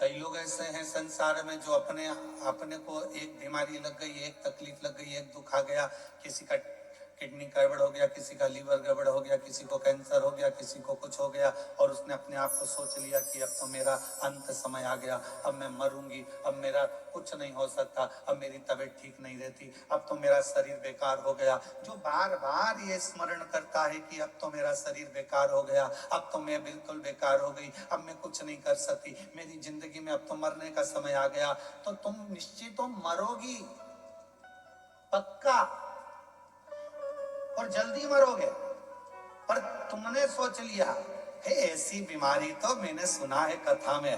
कई लोग ऐसे हैं संसार में जो अपने अपने को एक बीमारी लग गई, एक तकलीफ लग गई, एक दुख आ गया, किसी का किडनी गड़बड़ हो गया, किसी का लीवर गड़बड़ हो गया, किसी को कैंसर हो गया, किसी को कुछ हो गया, और उसने अपने आप को सोच लिया कि अब तो मेरा अंत समय आ गया, अब मैं मरूंगी, अब मेरा कुछ नहीं हो सकता, अब मेरी तबीयत ठीक नहीं रहती, अब तो मेरा शरीर बेकार हो गया। जो बार बार ये स्मरण करता है कि अब तो मेरा शरीर बेकार हो गया, अब तो मैं बिल्कुल बेकार हो गई, अब मैं कुछ नहीं कर सकती, मेरी जिंदगी में अब तो मरने का समय आ गया, तो तुम निश्चित तो मरोगी, पक्का, और जल्दी मरोगे। पर तुमने सोच लिया है ऐसी बीमारी, तो मैंने सुना है कथा में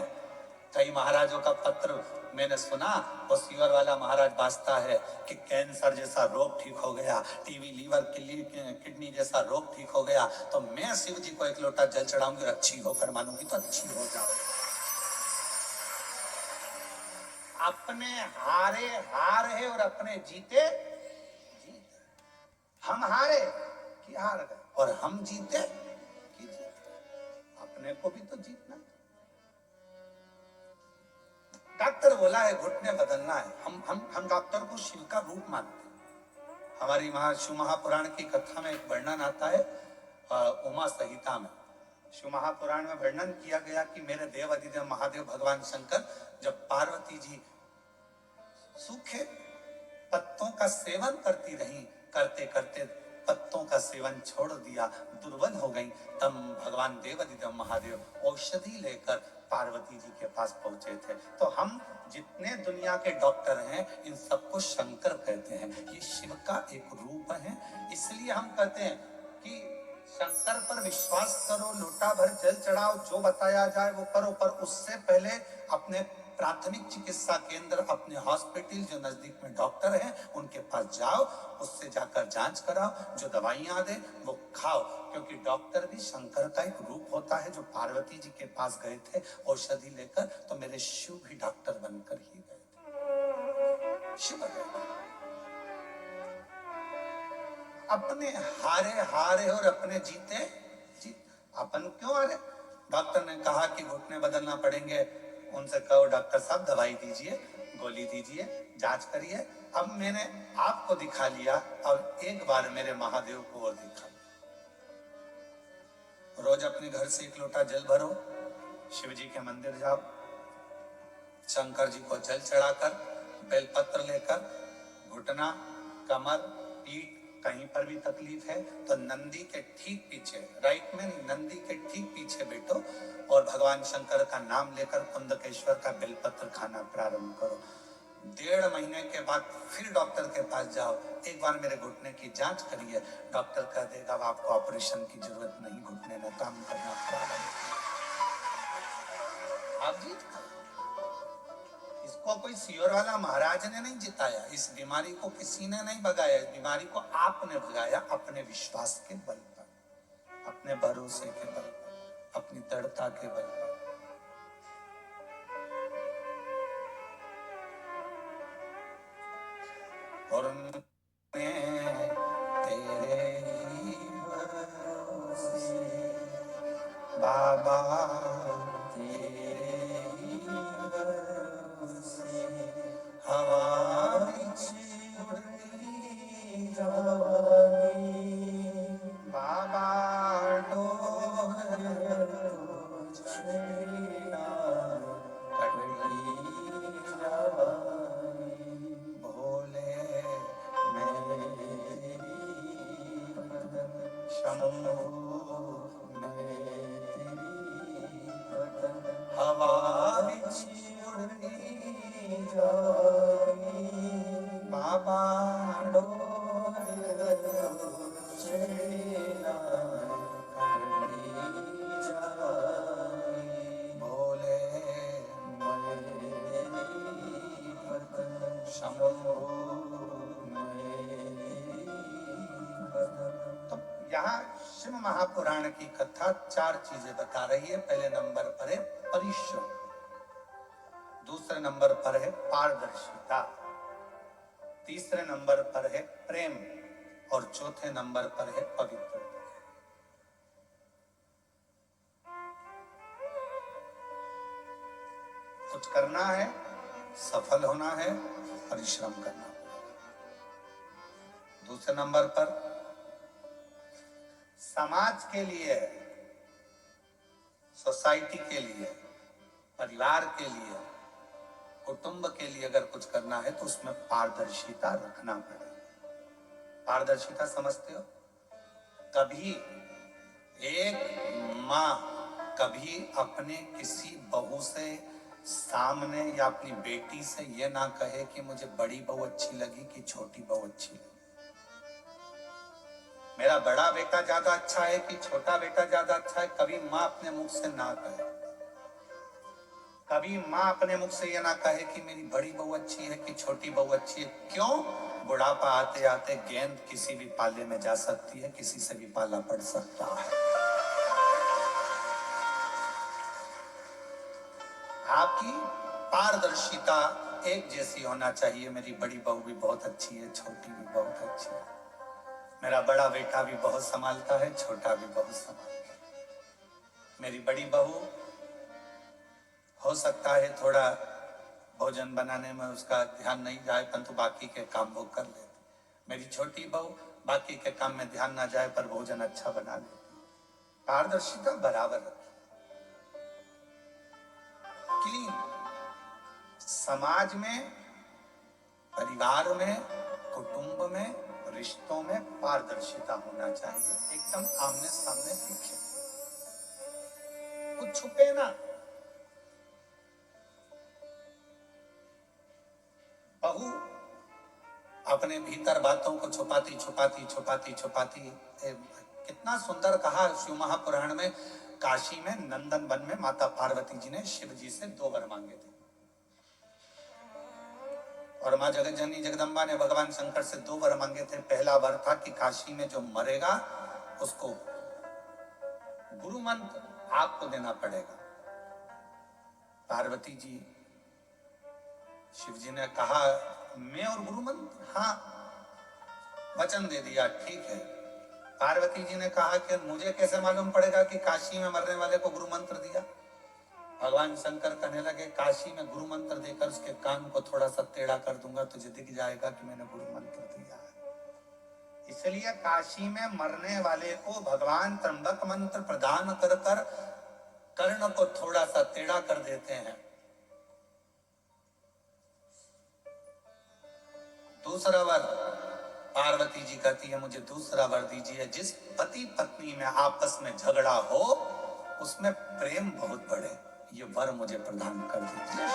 कई महाराजों का पत्र मैंने सुना, वो सीवर वाला महाराज बाजता है कि कैंसर जैसा रोग ठीक हो गया, टीवी लीवर किडनी जैसा रोग ठीक हो गया, तो मैं शिव जी को एक लोटा जल चढ़ाऊंगी और अच्छी होकर मानूंगी, तो अच्छी हो जाओ। अपने हारे हार है और अपने जीते जीत। हम हारे कि हार गए, और हम जीते कि जीते। अपने को भी तो जीतना। डॉक्टर बोला है घुटने बदलना है, हम डॉक्टर को शिव का रूप मानते हैं। हमारी शिव महापुराण की कथा में एक वर्णन आता है, उमा संहिता में शिव महापुराण में वर्णन किया गया कि मेरे देव अधिदेव महादेव भगवान शंकर जब पार्वती जी सूखे पत्तों का सेवन करती रही, करते करते पत्तों का सेवन छोड़ दिया, दुर्बल हो गई, तब भगवान देवादिदेव महादेव औषधि लेकर पार्वती जी के पास पहुंचे थे। तो हम जितने दुनिया के डॉक्टर हैं, इन सबको शंकर कहते हैं, ये शिव का एक रूप है। इसलिए हम कहते हैं कि शंकर पर विश्वास करो, लोटा भर जल चढ़ाओ, जो बताया जाए वो करो, पर उससे पहले अपने प्राथमिक चिकित्सा केंद्र, अपने हॉस्पिटल जो नजदीक में डॉक्टर हैं उनके पास जाओ, उससे जाकर जांच कराओ, जो दवाइयां दे वो खाओ, क्योंकि डॉक्टर भी शंकर का एक रूप होता है। जो पार्वती जी के पास गए थे औषधि लेकर, तो मेरे शिव भी डॉक्टर बनकर ही गए थे। शिव गए, अपने हारे हारे और अपने जीते जीत। अपन क्यों हारे? डॉक्टर ने कहा कि घुटने बदलना पड़ेंगे, उनसे कहो डॉक्टर साहब दवाई दीजिए, गोली दीजिए, जांच करिए। अब मैंने आपको दिखा लिया, अब एक बार मेरे महादेव को और दिखा। रोज अपने घर से एक लोटा जल भरो, शिव जी के मंदिर जाओ, शंकर जी को जल चढ़ाकर, बेलपत्र लेकर, घुटना, कमर, पीठ कहीं पर भी तकलीफ है तो नंदी के ठीक पीछे, राइट में नहीं, नंदी के ठीक पीछे बैठो और भगवान शंकर का नाम लेकर कुंदकेश्वर का बेलपत्र खाना प्रारंभ करो। 1.5 महीने के बाद फिर डॉक्टर के पास जाओ, एक बार मेरे घुटने की जांच करिए, डॉक्टर कह देगा आपको ऑपरेशन की जरूरत नहीं, घुटने में काम करना प्रारंभ। आप जीत गए। इसको कोई सीवर वाला महाराज ने नहीं जिताया, इस बीमारी को किसी ने नहीं भगाया, इस बीमारी को आपने भगाया अपने विश्वास के बल पर, अपने भरोसे के बल पर, अपनी दृढ़ता के बल पर। और तेरे ही भरोसे बाबा, तेरे ही भरोसे हमारी उड़ती जानी, बाबा डोर छेड़ा कटनी जानी, भोले मेरी शंभू हवा उड़ती जानी, बाबा डोर छेड़ा कटनी जानी, भोले मेरी शंभू तो यहाँ शिव महापुराण की कथा 4 चीजें बता रही है। पहले नंबर पर है परिश्रम, दूसरे नंबर पर है पारदर्शिता, तीसरे नंबर पर है प्रेम, और चौथे नंबर पर है पवित्रता। कुछ करना है, सफल होना है, परिश्रम करना है। दूसरे नंबर पर समाज के लिए, सोसाइटी के लिए, परिवार के लिए, कुटुंब के लिए अगर कुछ करना है तो उसमें पारदर्शिता रखना पड़ेगा। पारदर्शिता समझते हो? कभी एक माँ कभी अपने किसी बहू से सामने या अपनी बेटी से ये ना कहे कि मुझे बड़ी बहू अच्छी लगी कि छोटी बहू अच्छी लगी, मेरा बड़ा बेटा ज्यादा अच्छा है कि छोटा बेटा ज्यादा अच्छा है। कभी माँ अपने मुख से ना कहे, कभी माँ अपने मुख से ये ना कहे कि मेरी बड़ी बहू अच्छी है कि छोटी बहू अच्छी है। क्यों? बुढ़ापा आते आते गेंद किसी भी पाले में जा सकती है, किसी से भी पाला पड़ सकता है। आपकी पारदर्शिता एक जैसी होना चाहिए। मेरी बड़ी बहू भी बहुत अच्छी है, छोटी भी बहुत अच्छी है, मेरा बड़ा बेटा भी बहुत संभालता है, छोटा भी बहुत संभालता है। मेरी बड़ी बहू हो सकता है थोड़ा भोजन बनाने में उसका ध्यान नहीं जाए, परंतु बाकी के काम वो कर लेती। मेरी छोटी बहू बाकी के काम में ध्यान ना जाए पर भोजन अच्छा बना लेती। पारदर्शिता बराबर रखी। क्लीन समाज में, परिवार में, कुटुंब में, रिश्तों में पारदर्शिता होना चाहिए। एकदम आमने सामने दिखे, कुछ छुपे ना। बहू अपने भीतर बातों को छुपाती छुपाती छुपाती छुपाती, कितना सुंदर कहा शिव महापुराण में, काशी में नंदन वन में माता पार्वती जी ने शिव जी से 2 वर मांगे थे और मां जगत जननी जगदम्बा ने भगवान शंकर से 2 वर मांगे थे। पहला वर था कि काशी में जो मरेगा उसको गुरु मंत्र आपको देना पड़ेगा। पार्वती जी, शिव जी ने कहा मैं और गुरु मंत्र, हाँ वचन दे दिया, ठीक है। पार्वती जी ने कहा कि मुझे कैसे मालूम पड़ेगा कि काशी में मरने वाले को गुरु मंत्र दिया? भगवान शंकर कहने लगे काशी में गुरु मंत्र देकर उसके कान को थोड़ा सा टेढ़ा कर दूंगा, तुझे दिख जाएगा कि मैंने गुरु मंत्र दिया है। इसलिए काशी में मरने वाले को भगवान त्र्यंबक मंत्र प्रदान कर कर कर्ण को थोड़ा सा टेढ़ा कर देते हैं। दूसरा वर पार्वती जी कहती है मुझे दूसरा वर दीजिए, जिस पति पत्नी में आपस में झगड़ा हो उसमें प्रेम बहुत बढ़े, ये वर मुझे प्रदान कर दीजिए।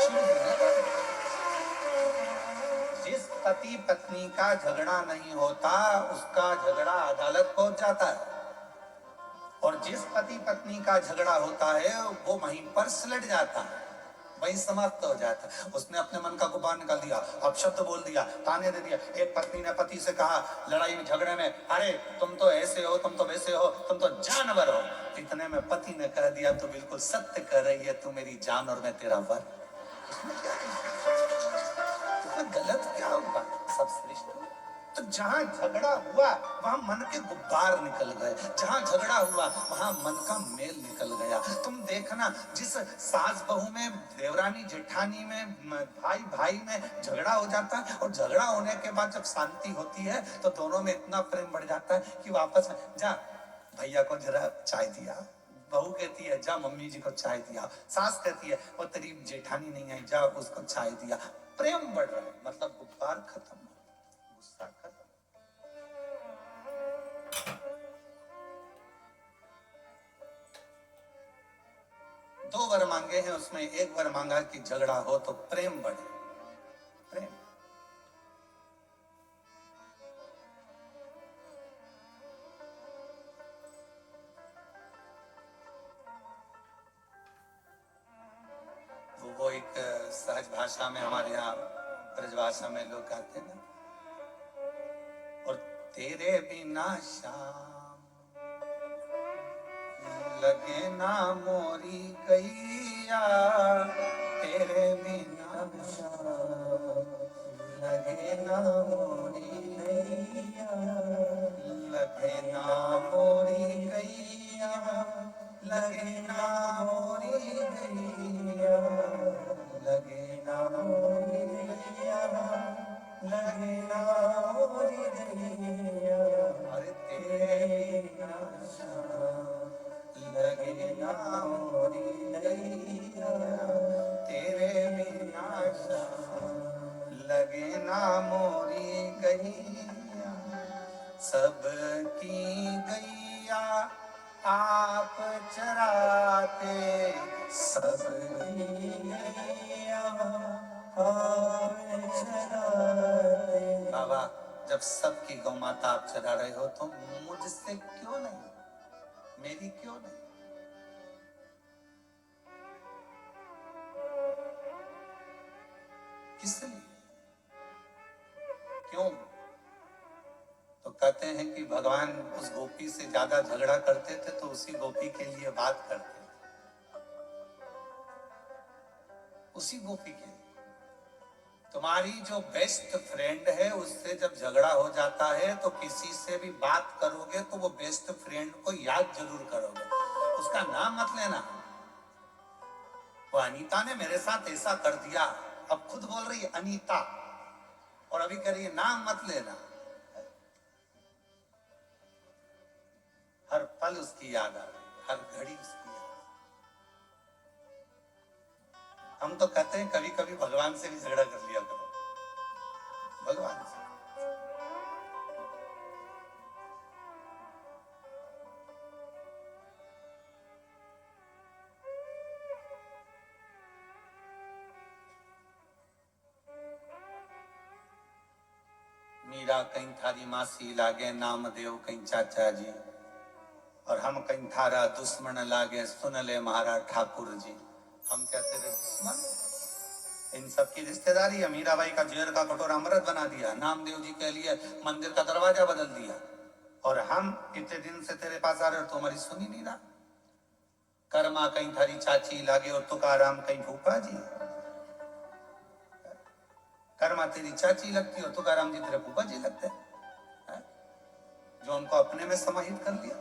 जिस पति पत्नी का झगड़ा नहीं होता उसका झगड़ा अदालत पहुंच जाता है, और जिस पति पत्नी का झगड़ा होता है वो वहीं पर सिलट जाता है, वही समाप्त हो जाता है। उसने अपने मन का गुबार निकाल दिया, अपशब्द बोल दिया, ताने दे दिया। एक पत्नी ने पति से कहा लड़ाई में झगड़े में, अरे तुम तो ऐसे हो, तुम तो वैसे हो, तुम तो जानवर हो। इतने में पति ने कह दिया तो बिल्कुल सत्य कह रही है, तू मेरी जान और मैं तेरा वर। इसमें गलत क्या होगा? सब श्रेष्ठ। तो जहां झगड़ा हुआ वहां मन के गुब्बार निकल गए, जहां झगड़ा हुआ वहां मन का मेल निकल गया। तुम देखना जिस सास बहू में, देवरानी जेठानी में, भाई भाई में झगड़ा हो जाता है और झगड़ा होने के बाद जब शांति होती है तो दोनों में इतना प्रेम बढ़ जाता है कि वापस में जा भैया को जरा चाय दिया, बहू कहती है जा मम्मी जी को चाय दिया, सास कहती है वो तेरी जेठानी नहीं आई जा उसको चाय दिया। प्रेम बढ़ रहा है, मतलब गुब्बार खत्म, गुस्सा खत्म। दो वर मांगे हैं, उसमें एक वर मांगा कि झगड़ा हो तो प्रेम बढ़े। प्रेम वो एक सहज भाषा में हमारे यहाँ ब्रजभाषा में लोग कहते हैं ना, और तेरे बिना शाम लगे ना मोरी गैया, तेरे बिना शाम लगे ना मोरी गैया, लगे ना मोरी गैया, लगे ना मोरी गैया, लगे ना मोरी दैया, लगे ना मोरी दैया, अरे तेरे बिना लगे ना मोरी दैया, तेरे बिना लगे ना मोरी गैया, सबकी गैया आप चराते, सबकी गैया आप चराते। बाबा, जब सबकी गौ माता आप चरा रहे हो तो मुझसे क्यों नहीं, मेरी क्यों नहीं? किस लिए, क्यों? तो कहते हैं कि भगवान उस गोपी से ज्यादा झगड़ा करते थे तो उसी गोपी के लिए बात करते थे, उसी गोपी के लिए। तुम्हारी जो बेस्ट फ्रेंड है उससे जब झगड़ा हो जाता है तो किसी से भी बात करोगे तो वो बेस्ट फ्रेंड को याद जरूर करोगे, उसका नाम मत लेना। वो अनीता ने मेरे साथ ऐसा कर दिया, अब खुद बोल रही है अनीता, और अभी कह रही है नाम मत लेना। हर पल उसकी याद आ रही, हर घड़ी उसकी याद। हम तो कहते हैं कभी कभी भगवान से भी झगड़ा कर लिया करो, भगवान से। मीरा कहीं थारी मासी लागे नाम देव कहीं चाचा जी, और हम कहीं थारा दुश्मन लागे सुन ले महारा ठाकुर जी। हम क्या तेरे दुश्मन? इन सब की रिश्तेदारी है। मीराबाई का जहर का कटोरा अमृत बना दिया, नामदेव जी के लिए मंदिर का दरवाजा बदल दिया, और हम इतने दिन से तेरे पास आ रहे हो तो हमारी सुनी नहीं रहा। कर्मा कहीं थारी चाची लागे और तुकाराम कहीं फूफा जी। कर्मा तेरी चाची लगती और तुकाराम जी तेरे फूफा जी लगते हैं, जो उनको अपने में समाहित कर लिया,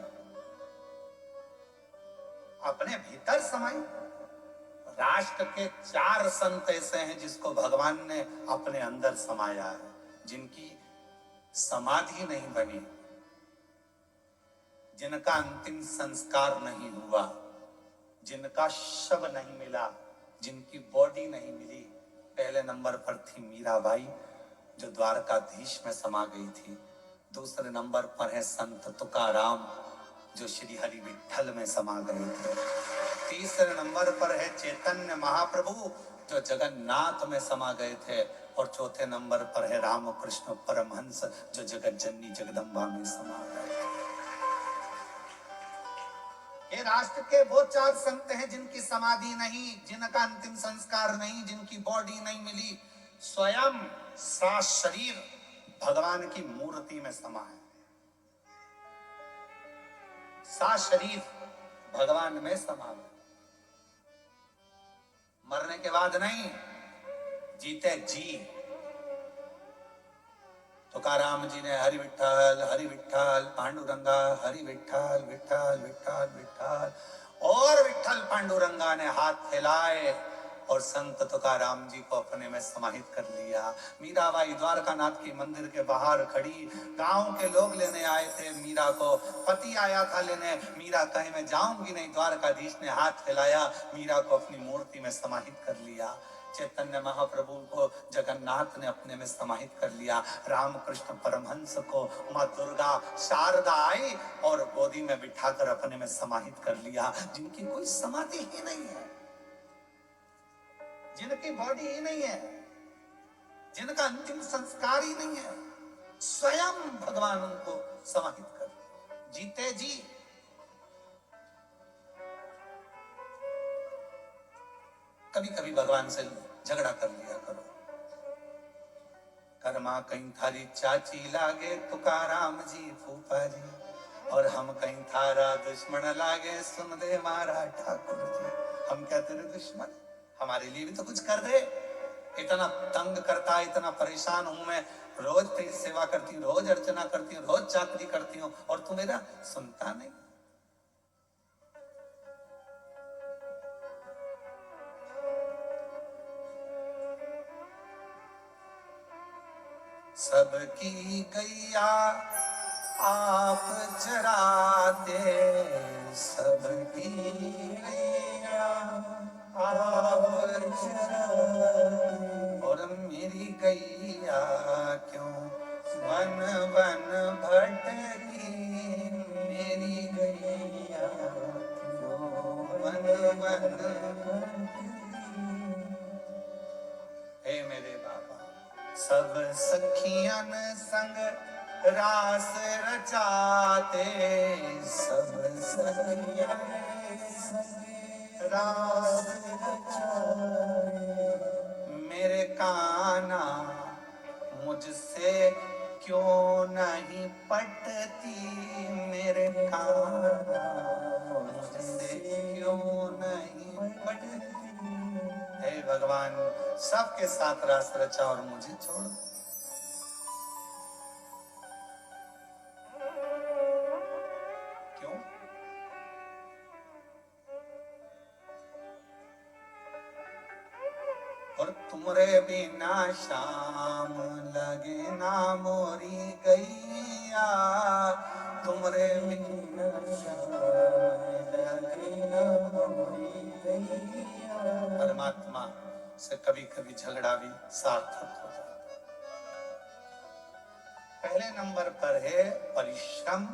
अपने भीतर समाहित। राष्ट्र के 4 संत ऐसे हैं जिसको भगवान ने अपने अंदर समाया है, जिनकी समाधि नहीं बनी, जिनका अंतिम संस्कार नहीं हुआ, जिनका शव नहीं मिला, जिनकी बॉडी नहीं मिली। पहले नंबर पर थी मीराबाई जो द्वारकाधीश में समा गई थी। दूसरे नंबर पर है संत तुकाराम जो श्री हरि विठल में समा गए थे। तीसरे नंबर पर है चैतन्य महाप्रभु जो जगन्नाथ में समा गए थे। और चौथे नंबर पर है रामकृष्ण परमहंस जो जगत जननी जगदम्बा में समा गए। ये राष्ट्र के वो 4 संत हैं जिनकी समाधि नहीं, जिनका अंतिम संस्कार नहीं, जिनकी बॉडी नहीं मिली। स्वयं सा शरीर भगवान की मूर्ति में समा है, सा शरीर भगवान में समा है। मरने के बाद नहीं, जीते जी। तुकाराम जी ने हरि विठ्ठल पांडुरंगा, हरि विठ्ठल विठ्ठल विठ्ठल विठ्ठल, और विठ्ठल पांडुरंगा ने हाथ फैलाए और संत तुकाराम जी को अपने में समाहित कर लिया। मीराबाई द्वारकानाथ की मंदिर के बाहर खड़ी, गांव के लोग लेने आए थे मीरा को, पति आया था लेने। मीरा कहे मैं जाऊंगी नहीं, द्वारकाधीश ने हाथ फैलाया, मीरा को अपनी मूर्ति में समाहित कर लिया। चैतन्य महाप्रभु को जगन्नाथ ने अपने में समाहित कर लिया। रामकृष्ण परमहंस को माँ दुर्गा शारदा आई और गोदी में बिठाकर अपने में समाहित कर लिया। जिनकी कोई समाधि ही नहीं है, जिनकी बॉडी ही नहीं है, जिनका अंतिम संस्कार ही नहीं है, स्वयं भगवान उनको समाहित कर जीते जी। कभी कभी भगवान से झगड़ा कर लिया करो। कर्मा कहीं थारी चाची लागे तुकाराम जी फूफा जी, और हम कहीं थारा दुश्मन लागे सुन दे मारा ठाकुर जी। हम क्या तेरे दुश्मन? हमारे लिए भी तो कुछ कर दे। इतना तंग करता है, इतना परेशान हूं मैं, रोज तेरी सेवा करती हूँ, रोज अर्चना करती हूँ, रोज चाकरी करती हूँ, और तू मेरा सुनता नहीं। सबकी गैया आप चराते, सबकी गैया आप चराते, और मेरी गैया क्यों वन वन भटकी, मेरी गैया क्यों वन वन भटकी। हे मेरे बाबा, सब सखियन संग रास रचाते, सब सखियन संग रास रचाते, मेरे कान्हा मुझसे क्यों नहीं पटती, मेरे कान्हा मुझसे क्यों नहीं पटती। हे भगवान, सबके साथ रास रचा और मुझे छोड़। क्यों? और तुमरे बिना शाम लगे ना मोरी गैया, तुमरे बिना शाम लगे ना मोरी गैया। परमात्मा से कभी कभी झगड़ा भी सार्थक हो जाता। पहले नंबर पर है परिश्रम,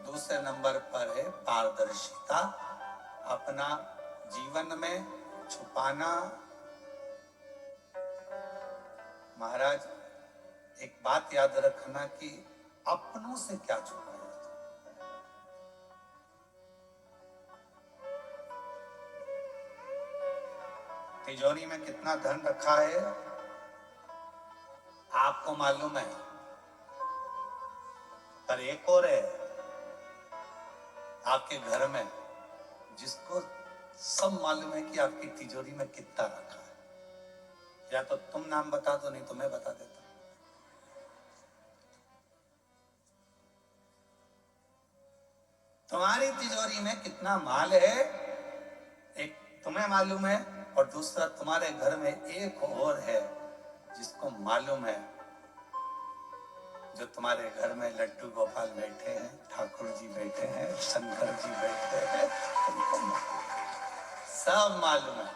दूसरे नंबर पर है पारदर्शिता। अपना जीवन में छुपाना। महाराज, एक बात याद रखना कि अपनों से क्या छुपाया जाए। तिजोरी में कितना धन रखा है आपको मालूम है, पर एक और है आपके घर में जिसको सब मालूम है कि आपकी तिजोरी में कितना रखा है। या तो तुम नाम बता दो, नहीं तो मैं बता देता। तुम्हारी तिजोरी में कितना माल है, एक तुम्हें मालूम है, और दूसरा तुम्हारे घर में एक और है जिसको मालूम है। जो तुम्हारे घर में लड्डू गोपाल बैठे हैं, ठाकुर जी बैठे हैं, शंकर जी बैठे हैं, सब मालूम है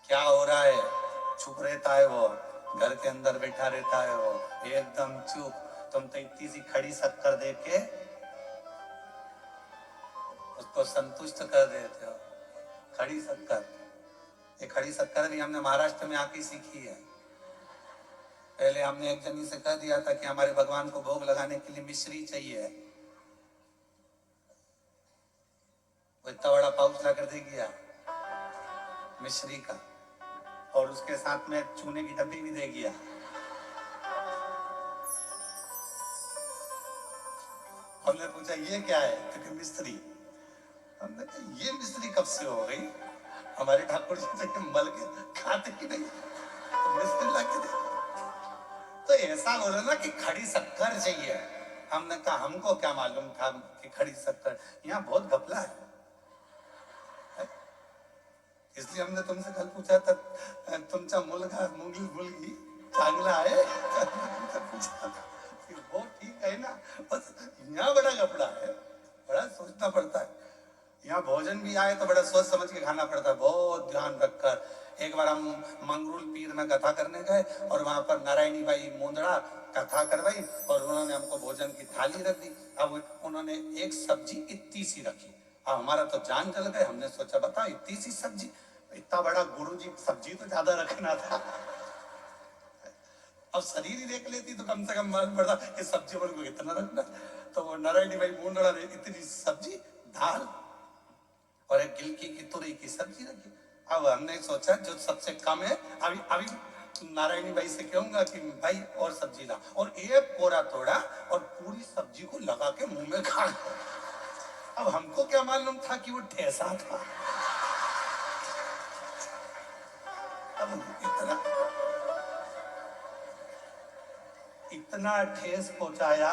क्या हो रहा है। चुप रहता है वो, घर के अंदर बैठा रहता है वो एकदम चुप। तुम तो इतनी सी खड़ी शक्कर दे के उसको संतुष्ट कर देते हो। खड़ी शक्कर, ये खड़ी शक्कर भी हमने महाराष्ट्र में आके सीखी है। पहले हमने एक जनी से कह दिया था कि हमारे भगवान को भोग लगाने के लिए मिश्री चाहिए, वो इतना बड़ा पाउच ला कर दे गया मिश्री का, और उसके साथ में चूने की डब्बी भी दे गया। हमने पूछा ये क्या है, तो मिश्री। हमने कहा ये मिश्री कब से हो गई, हमारे ठाकुर जी से मल के खाते ही नहीं, तो मिश्री ला के दे। तो ऐसा बोलो ना कि खड़ी शक्कर चाहिए। हमने कहा हमको क्या मालूम था कि खड़ी शक्कर, यहाँ बहुत घपला है। इसलिए हमने तुमसे कल पूछा था तुमचा मुलगा मुलगी चांगला है, पूछा था वो ठीक है ना। बस यहाँ बड़ा घपला है, बड़ा सोचना पड़ता है। यहाँ भोजन भी आए तो बड़ा सोच समझ के खाना पड़ता है, बहुत ध्यान रखकर। एक बार हम मंगरूल पीर में कथा करने गए और वहां पर नारायणी बाई मुंदड़ा कथा करवाई और उन्होंने हमको भोजन की थाली रख दी। अब उन्होंने एक सब्जी इतनी सी रखी, अब हमारा तो जान चल गए। हमने सोचा बताओ इतनी सी सब्जी, इतना बड़ा गुरु जी, सब्जी तो ज्यादा रखना था। अब शरीर ही देख लेती तो कम से कम मालूम पड़ता कि सब्जी पर को इतना रखना। तो वो नारायणी भाई मुंदड़ा ने इतनी सब्जी, दाल और एक गिलकी की तुरई की सब्जी रखी। अब हमने सोचा जो सबसे कम है, अभी अभी नारायणी भाई से कहूंगा कि भाई और सब्जी ला, और एक कोरा तोड़ा और पूरी सब्जी को लगा के मुंह में खा। अब हमको क्या मालूम था कि वो ठेसा था। अब इतना ठेस पहुंचाया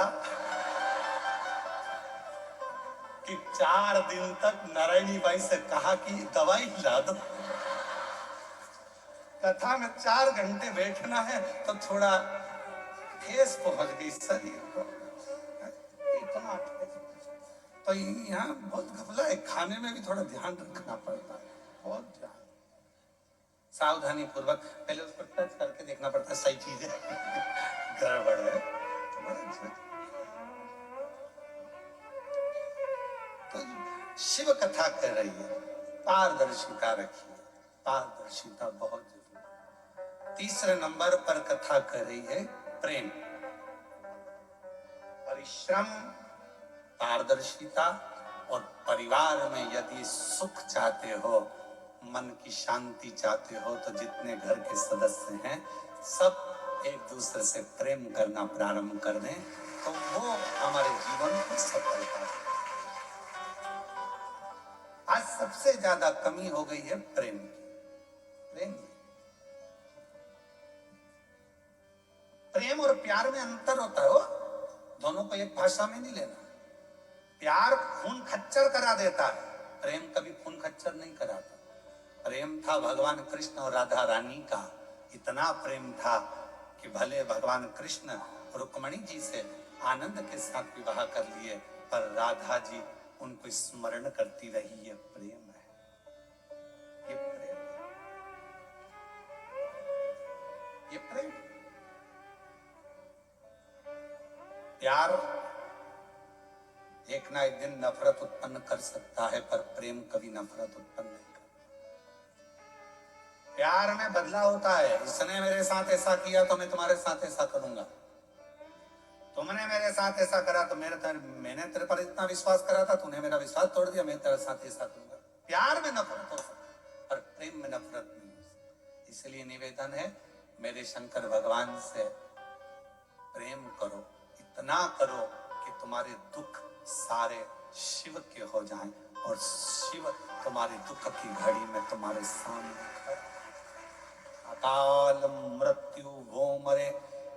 कि 4 दिन तक नारायणी बाई से कहा कि दवाई ला दो। कथा में 4 घंटे बैठना है तो थोड़ा ठेस पहुंच गई शरीर को, इतना ठेस। तो यहाँ बहुत घपला है, खाने में भी थोड़ा ध्यान रखना पड़ता है, बहुत ध्यान, सावधानी पूर्वक। पहले उसको टच करके देखना पड़ता है सही चीज है गड़बड़ है तो शिव कथा कर रही है, पारदर्शिता रखिए, पारदर्शिता बहुत जरूरी। तीसरे नंबर पर कथा कर रही है प्रेम, परिश्रम, पारदर्शिता, और परिवार में यदि सुख चाहते हो, मन की शांति चाहते हो, तो जितने घर के सदस्य हैं सब एक दूसरे से प्रेम करना प्रारंभ कर दें, तो वो हमारे जीवन को सफलता है। आज सबसे ज्यादा कमी हो गई है प्रेम की। प्रेम और प्यार में अंतर होता है, दोनों को एक भाषा में नहीं लेना। प्यार खून खच्चर करा देता है, प्रेम कभी खून खच्चर नहीं कराता। प्रेम था भगवान कृष्ण और राधा रानी का, इतना प्रेम था कि भले भगवान कृष्ण रुक्मणी जी से आनंद के साथ विवाह कर लिए, पर राधा जी उनको स्मरण करती रही। ये प्रेम है, ये प्रेम है, ये प्रेम। प्यार एक ना एक दिन नफरत उत्पन्न कर सकता है, पर प्रेम कभी नफरत उत्पन्न नहीं करता। प्यार में बदलाव होता है, इसने मेरे साथ ऐसा किया तो मैं तुम्हारे साथ ऐसा करूंगा, तुमने मेरे साथ ऐसा करा तो मैंने तेरे पर इतना विश्वास करा था, तूने मेरा विश्वास तोड़ दिया, मैं तेरे साथ ऐसा करूंगा। प्यार में नफरत हो सकती है, पर प्रेम में नफरत नहीं हो सकती। इसलिए निवेदन है, मेरे शंकर भगवान से प्रेम करो, इतना करो कि तुम्हारे दुख सारे शिव के हो जाएं, और शिव तुम्हारे दुख की घड़ी में तुम्हारे सामने खड़े। अकाल मृत्यु वो मरे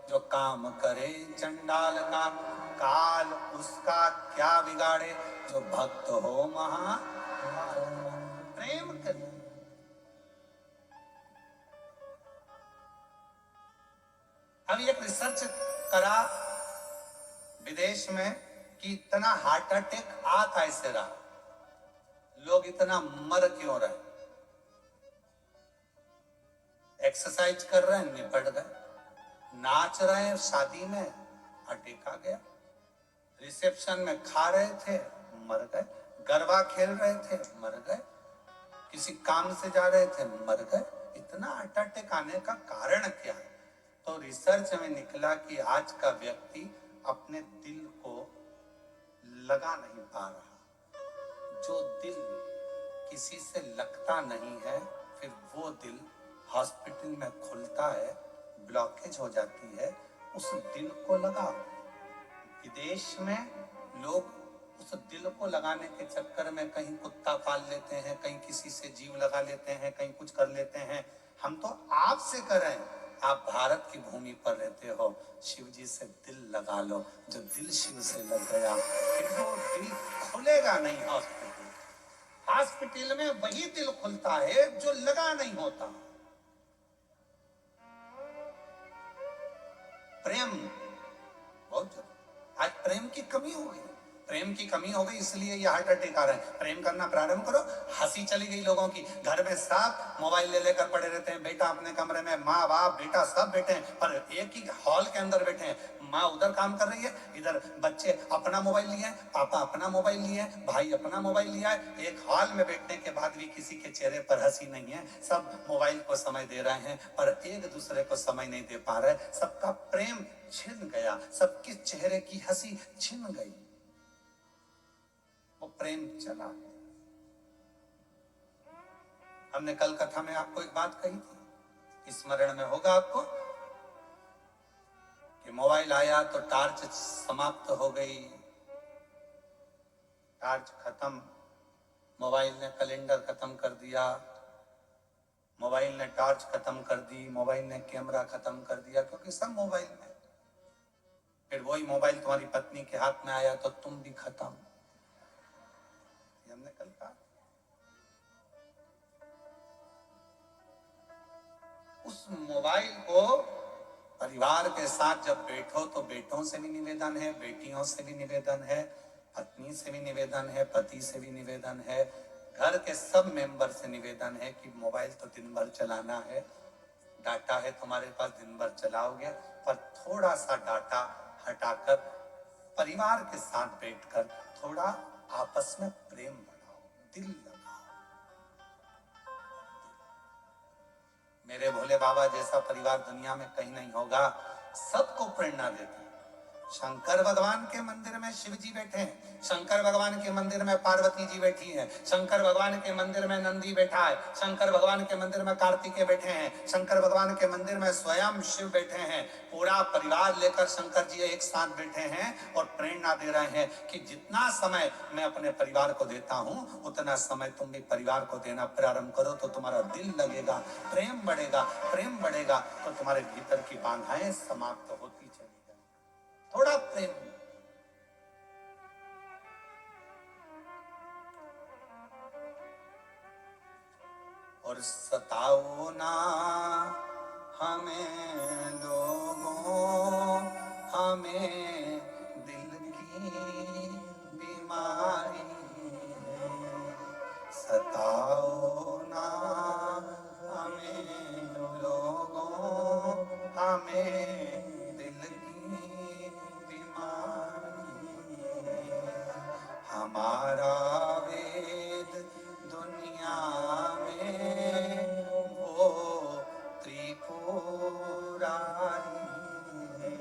जो काम करे चंडाल का, काल उसका क्या बिगाड़े जो भक्त हो महा। प्रेम करिए। अभी एक रिसर्च करा विदेश में कि इतना हार्ट अटैक आ कैसे रहा, लोग इतना मर क्यों रहे। एक्सरसाइज कर रहे हैं निपट गए, नाच रहे हैं शादी में अटैक आ गया, रिसेप्शन में खा रहे थे मर गए, गरबा खेल रहे थे मर गए, किसी काम से जा रहे थे मर गए। इतना हार्ट अटैक आने का कारण क्या है? तो रिसर्च में निकला कि आज का व्यक्ति अपने दिल को लगा नहीं पा रहा। जो दिल किसी से लगता नहीं है, फिर वो दिल हॉस्पिटल में खुलता है, ब्लॉकेज हो जाती है, उस दिल को लगाओ। विदेश में लोग उस दिल को लगाने के चक्कर में कहीं कुत्ता पाल लेते हैं, कहीं किसी से जीव लगा लेते हैं, कहीं कुछ कर लेते हैं। हम तो आपसे करें, आप भारत की भूमि पर रहते हो, शिव जी से दिल लगा लो। जो दिल शिव से लग गया, फिर वो दिल खुलेगा नहीं। हॉस्पिटल में वही दिल खुलता है जो लगा नहीं होता। प्रेम बहुत जरूरी। आज प्रेम की कमी हो गई, प्रेम की कमी हो गई, इसलिए ये हार्ट अटैक आ रहा है। प्रेम करना प्रारंभ करो। हंसी चली गई लोगों की, घर में सब मोबाइल ले लेकर पड़े रहते हैं, बेटा अपने कमरे में, माँ बाप बेटा सब बैठे हैं, पर एक ही हॉल के अंदर बैठे हैं। माँ उधर काम कर रही है, इधर बच्चे अपना मोबाइल लिए, पापा अपना मोबाइल लिए, भाई अपना मोबाइल लिया है। एक हॉल में बैठने के बाद भी किसी के चेहरे पर हंसी नहीं है, सब मोबाइल को समय दे रहे हैं, पर एक दूसरे को समय नहीं दे पा रहे। सबका प्रेम छिन गया, सबके चेहरे की हंसी छिन गई, वो प्रेम चला। हमने कल कथा में आपको एक बात कही थी, स्मरण में होगा आपको, कि मोबाइल आया तो टार्च समाप्त हो गई, टार्च खत्म, मोबाइल ने कैलेंडर खत्म कर दिया, मोबाइल ने टॉर्च खत्म कर दी, मोबाइल ने कैमरा खत्म कर दिया, क्योंकि सब मोबाइल में। फिर वही मोबाइल तुम्हारी पत्नी के हाथ में आया तो तुम भी खत्म। हमने कल कहा, उस मोबाइल को परिवार के साथ जब बैठो तो बेटों से भी निवेदन है, बेटियों से भी निवेदन है, पत्नी से भी निवेदन है, पति से भी निवेदन है, घर के सब मेंबर से निवेदन है कि मोबाइल तो दिन भर चलाना है, डाटा है तुम्हारे पास, दिन भर चलाओगे, पर थोड़ा सा डाटा हटाकर परिवार के साथ बैठकर थोड़ा आपस में प्रेम बढ़ाओ, दिल लगाओ। मेरे भोले बाबा जैसा परिवार दुनिया में कहीं नहीं होगा, सबको प्रेरणा देते हैं। शंकर भगवान के मंदिर में शिव जी बैठे हैं, शंकर भगवान के मंदिर में पार्वती जी बैठी हैं, शंकर भगवान के मंदिर में नंदी बैठा है, शंकर भगवान के मंदिर में कार्तिकेय बैठे हैं, शंकर भगवान के मंदिर में स्वयं शिव बैठे हैं। पूरा परिवार लेकर शंकर जी एक साथ बैठे हैं और प्रेरणा दे रहे हैं कि जितना समय मैं अपने परिवार को देता हूं, उतना समय तुम भी परिवार को देना प्रारंभ करो तो तुम्हारा दिल लगेगा, प्रेम बढ़ेगा, प्रेम बढ़ेगा तो तुम्हारे भीतर की बाधाएं समाप्त होती चली जाएंगी। थोड़ा प्रेम। और सताओ ना हमें लोगों, हमें दिल की बीमारी है। सताओ ना हमें लोगों, हमें दिल की बीमारी है। हमारा वेद दुनिया में वो त्रिपुरारी है।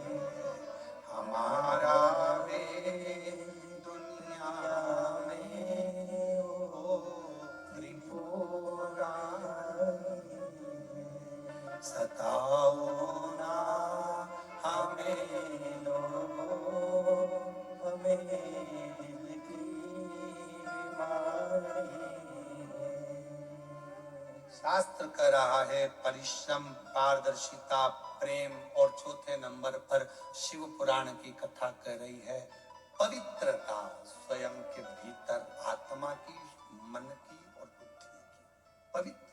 हमारा वेद दुनिया में वो त्रिपुरारी है। सताओ ना हमें लोगों, हमें दिल की बीमारी है। शास्त्र कह रहा है परिश्रम, पारदर्शिता, प्रेम, और चौथे नंबर पर शिव पुराण की कथा कह रही है पवित्रता, स्वयं के भीतर आत्मा की, मन की और बुद्धि की पवित्रता।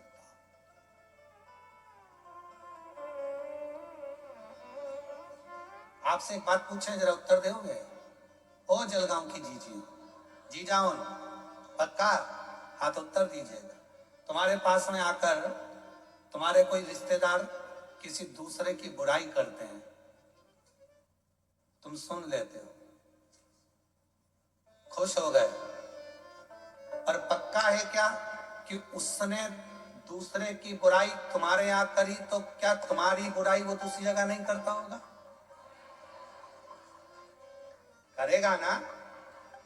आपसे एक बात पूछें, जरा उत्तर दोगे? ओ जलगांव की जी जाओ पक्का हाथ उत्तर दीजिएगा। तुम्हारे पास में आकर तुम्हारे कोई रिश्तेदार किसी दूसरे की बुराई करते हैं, तुम सुन लेते हो, खुश हो गए, पर पक्का है क्या कि उसने दूसरे की बुराई तुम्हारे यहां करी तो क्या तुम्हारी बुराई वो दूसरी जगह नहीं करता होगा? करेगा ना?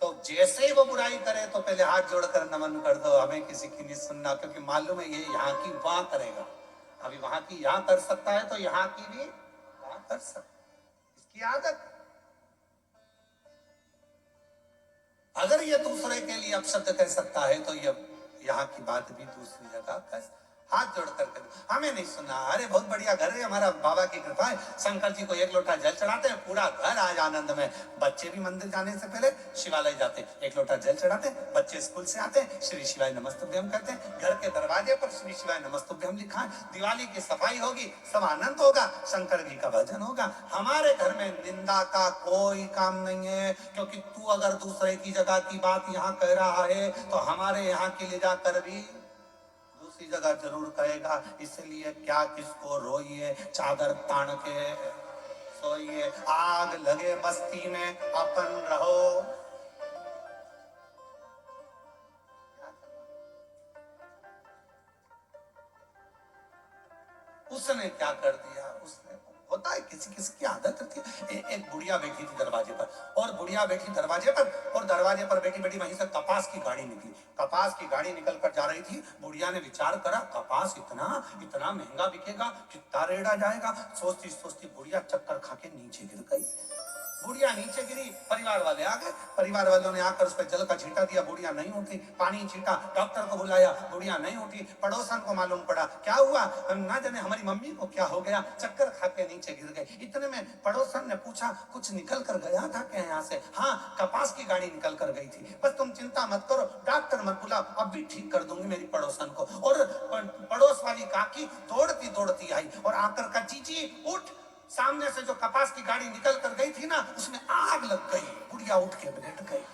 तो जैसे ही वो बुराई करे तो पहले हाथ जोड़कर नमन कर दो, हमें किसी की नहीं सुनना, क्योंकि मालूम है ये यहाँ की वहां करेगा। अभी वहां की यहाँ कर सकता है तो यहाँ की भी वहां कर सकता है, इसकी आदत। अगर ये दूसरे के लिए अपशब्द कह सकता है तो ये यहाँ की बात भी दूसरी जगह कह। हाथ जोड़ करके हमें नहीं सुना, अरे बहुत बढ़िया घर है हमारा, बाबा की कृपा है, शंकर जी को एक लोटा जल चढ़ाते हैं, पूरा घर आज आनंद में। बच्चे भी मंदिर जाने से पहले शिवालय जाते हैं, एक लोटा जल चढ़ाते हैं, बच्चे स्कूल से आते हैं, श्री शिवाय नमस्तुभ्यम करते हैं, घर के दरवाजे पर श्री शिवाय नमस्तुभ्यम लिखा है, दिवाली की सफाई होगी, सब आनंद होगा, शंकर जी का भजन होगा। हमारे घर में निंदा का कोई काम नहीं है, क्योंकि तू अगर दूसरे की जगह की बात यहाँ कह रहा है तो हमारे यहाँ की ले जाकर भी दूसरी जगह जरूर कहेगा। इसलिए क्या किसको रोइए, चादर तान के सोइए, आग लगे बस्ती में अपन रहो। उसने क्या कर दिया? उसने, होता है किसी किसी की आदत होती है। एक बुढ़िया बैठी थी दरवाजे पर, और बुढ़िया बैठी दरवाजे पर, और दरवाजे पर बैठी बैठी वहीं से कपास की गाड़ी निकली, कपास की गाड़ी निकल कर जा रही थी। बुढ़िया ने विचार करा कपास इतना इतना महंगा बिकेगा, कितना रेड़ा जाएगा। सोचती सोचती बुढ़िया चक्कर खा के नीचे गिर गई। बुढ़िया नीचे गिरी, परिवार वाले आ गए, परिवार वालों ने आकर उस पर जल का छींटा दिया, बुढ़िया नहीं उठी, पानी छींटा, डॉक्टर को बुलाया, बुढ़िया नहीं उठी, पड़ोसन को मालूम पड़ा, क्या हुआ ना जाने हमारी मम्मी को क्या हो गया, चक्कर खा के नीचे गिर गए। इतने में पड़ोसन ने पूछा कुछ निकल कर गया था क्या यहाँ से? हाँ, कपास की गाड़ी निकल कर गई थी, बस तुम चिंता मत करो, डॉक्टर मत बुलाओ, अब भी ठीक कर दूंगी मेरी पड़ोसन को। और पड़ोस वाली काकी दौड़ती दौड़ती आई और आकर का, जीजी उठ, सामने से जो कपास की गाड़ी निकल कर गई थी ना, उसमें आग लग गई। बुढ़िया उठ के बैठ गई,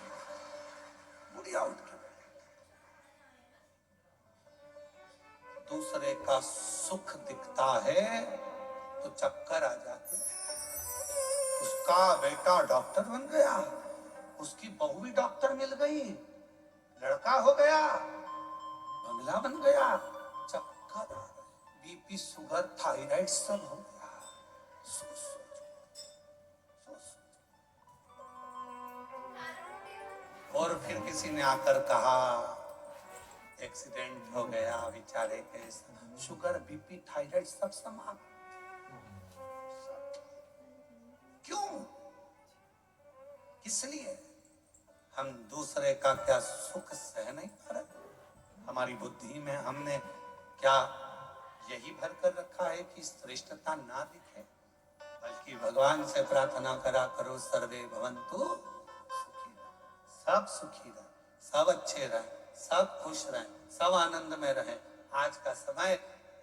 बुढ़िया उठ के। दूसरे का सुख दिखता है तो चक्कर आ जाते हैं। उसका बेटा डॉक्टर बन गया, उसकी बहू भी डॉक्टर मिल गई, लड़का हो गया, बंगला बन गया, चक्कर आ गए, बीपी शुगर थायराइड सब हो गया। सोच सोच। और फिर किसी ने आकर कहा एक्सीडेंट हो गया बेचारे के, शुगर बीपी थायराइड सब समाप्त। क्यों? किस लिए? हम दूसरे का क्या सुख सह नहीं पा रहे? हमारी बुद्धि में हमने क्या यही भर कर रखा है कि श्रेष्ठता ना दिखे? बल्कि भगवान से प्रार्थना करा करो, सर्वे भवन्तु सुखी, सब सुखी रहे, सब अच्छे रहे, सब खुश रहे, सब आनंद में रहे। आज का समय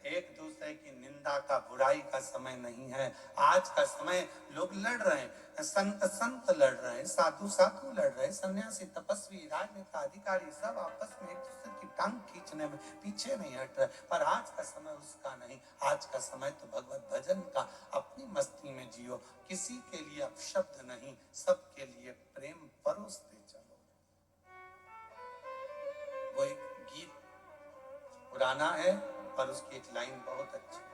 एक दूसरे की निंदा का, बुराई का समय नहीं है। आज का समय लोग लड़ रहे हैं, संत संत लड़ रहे हैं, साधु साधु लड़ रहे हैं, सन्यासी तपस्वी राजनेता अधिकारी सब आपस में एक दूसरे की टांग खींचने में पीछे नहीं हट रहे। पर आज का समय उसका नहीं। आज का समय तो भगवत भजन का। अपनी मस्ती में जियो, किसी के लिए अपशब्द नहीं, सबके लिए प्रेम परोसते चलो। वो एक गीत पुराना है पर उसकी एक लाइन बहुत अच्छी है।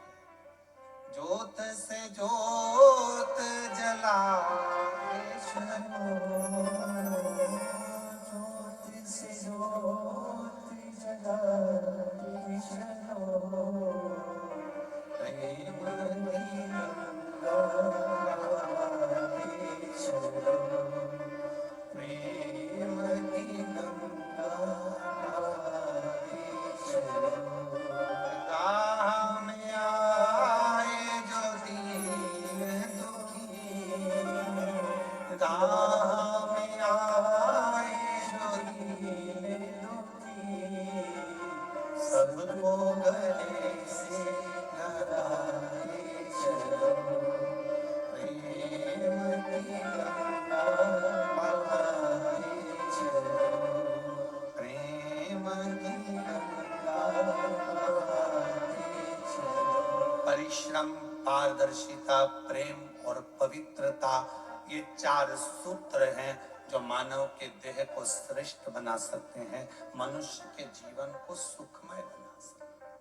ज्योत से ज्योत जलाए ज्योत से ज्योत जलाए प्रेम की गंगा प्रेम की गंगा राह में आए जो दीन दुखी, राह में आए जो दीन दुखी, सबको गले से लगाए चलो, प्रेम की गंगा बहाए चलो, प्रेम की गंगा बहाए चलो। परिश्रम, पारदर्शिता, प्रेम और पवित्रता, ये चार सूत्र हैं जो मानव के देह को श्रेष्ठ बना सकते हैं, मनुष्य के जीवन को सुखमय बना सकते हैं।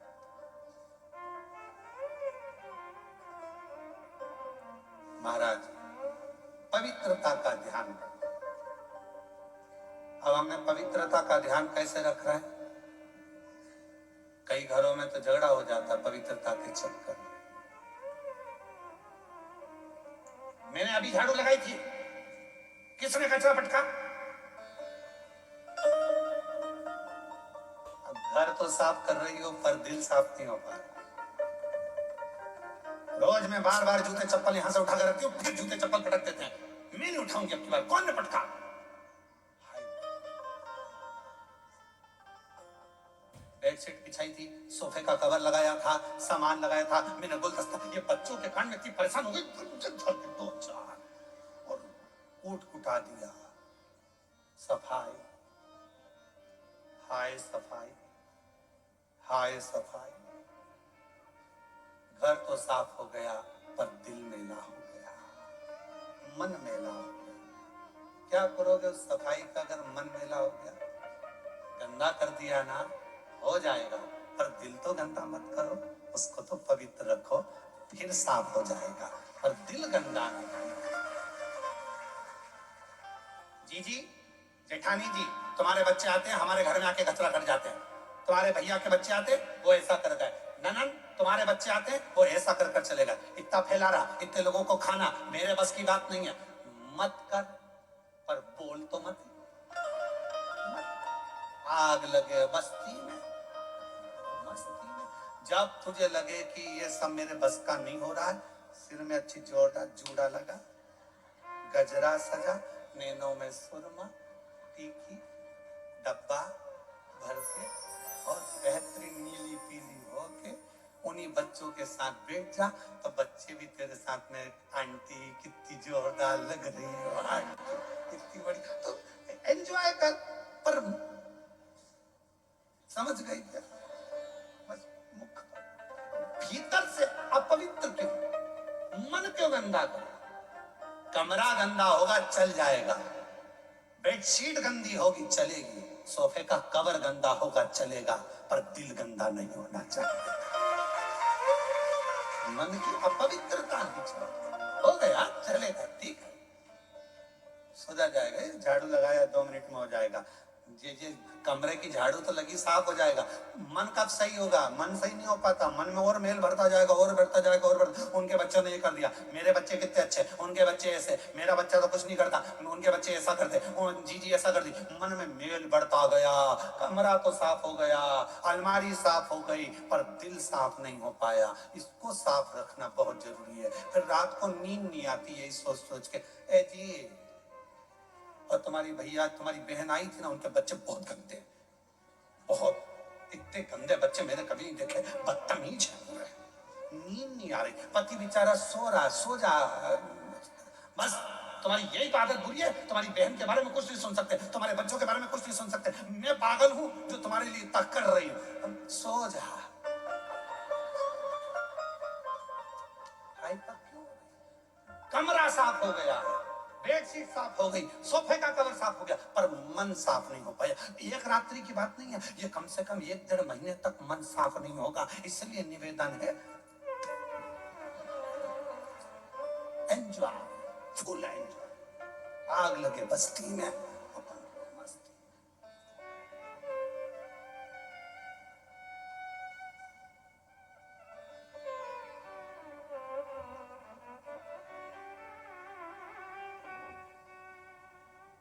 महाराज पवित्रता का ध्यान रखें। अब हमने पवित्रता का ध्यान कैसे रख रहे हैं? कई घरों में तो झगड़ा हो जाता पवित्रता के चक्कर में। मैंने अभी झाड़ू लगाई थी, किसने कचरा पटका? अब घर तो साफ कर रही हो पर दिल साफ नहीं हो पा रहा। रोज मैं बार बार जूते चप्पल यहां से उठा कर रखती हूँ, फिर जूते चप्पल पटक देते हैं। मैं नहीं उठाऊंगी अब की बार। कौन ने पटका? बेडशीट बिछाई थी, सोफे का कवर लगाया था, सामान लगाया था, मैंने गुलदस्ता, ये बच्चों के कारण इतनी परेशान हो गई, दो चार और कूट कुटा दिया। सफाई, हाय सफाई, हाय सफाई। घर तो साफ हो गया पर दिल मैला हो गया, मन मैला हो गया। क्या करोगे उस सफाई का अगर मन मैला हो गया? गंदा कर दिया ना, हो जाएगा, पर दिल तो गंदा मत करो, उसको तो पवित्र रखो, फिर साफ हो जाएगा, पर दिल गंदा नहीं। जी जेठानी जी, तुम्हारे बच्चे आते हैं हमारे घर में आके कचरा कर जाते हैं। तुम्हारे भैया के बच्चे आते वो ऐसा कर गए। ननन, तुम्हारे बच्चे आते हैं वो ऐसा कर कर चले गए। इतना फैला रहा, इतने लोगों को खाना, मेरे बस की बात नहीं है। मत कर, पर बोल तो मत। आग लगे बस्ती में, मस्ती में, जब तुझे लगे कि ये सब मेरे बस का नहीं हो रहा है, सिर में अच्छी जोरदार जूड़ा लगा, गजरा सजा, नैनों में सुरमा, टीकी, डब्बा भर के और बेहतरीन नीली पीली होके उन्हीं उन्हीं बच्चों के साथ बैठ जा, तो बच्चे भी तेरे साथ में, आंटी कितनी जोरदार लग रही हो, आंटी कितनी बड़ी, तो एंजॉय कर। पर समझ गई क्या? बस मुख भीतर से अपवित्र क्यों, मन क्यों गंदा करो? कमरा गंदा होगा चल जाएगा, बेडशीट गंदी होगी चलेगी, सोफे का कवर गंदा होगा चलेगा, पर दिल गंदा नहीं होना चाहिए। मन की अपवित्रता हो गया चलेगा, ठीक है, सुधर जाएगा। झाड़ू लगाया 2 मिनट में हो जाएगा, ये कमरे की झाड़ू तो लगी, साफ हो जाएगा। मन कब सही होगा? मन सही नहीं हो पाता, मन में और मेल भरता जाएगा, और बढ़ता जाएगा, और बढ़ता। उनके बच्चों ने ये कर दिया, मेरे बच्चे कितने अच्छे, उनके बच्चे ऐसे, मेरा बच्चा तो कुछ नहीं करता, उनके बच्चे ऐसा करते, जी ऐसा कर दी। मन में मेल बढ़ता गया, कमरा तो साफ हो गया, अलमारी साफ हो गई, पर दिल साफ नहीं हो पाया। इसको साफ रखना बहुत जरूरी है। फिर रात को नींद नहीं आती है सोच सोच के, ए जी, और तुम्हारी भैया तुम्हारी बहन आई थी ना, उनके बच्चे बहुत गंदे, बहुत, इतने गंदे बच्चे मैंने कभी नहीं देखे, बदतमीज है, नींद नहीं आ रही, पति बेचारा सो रहा, सो जा, बस तुम्हारी यही आदत बुरी है, तुम्हारी बहन के बारे में कुछ नहीं सुन सकते, तुम्हारे बच्चों के बारे में कुछ नहीं सुन सकते, मैं पागल हूं जो तुम्हारे लिए तक कर रही हूं, सो जा। कमरा साफ हो गया, बेडशीट साफ हो गई, सोफे का कवर साफ हो गया, पर मन साफ नहीं हो पाया। एक रात्रि की बात नहीं है, ये कम से कम 1-1.5 महीने तक मन साफ नहीं होगा। इसलिए निवेदन है, एंजॉय, फुल एंजॉय। आग लगे बस्ती में, मस्ती।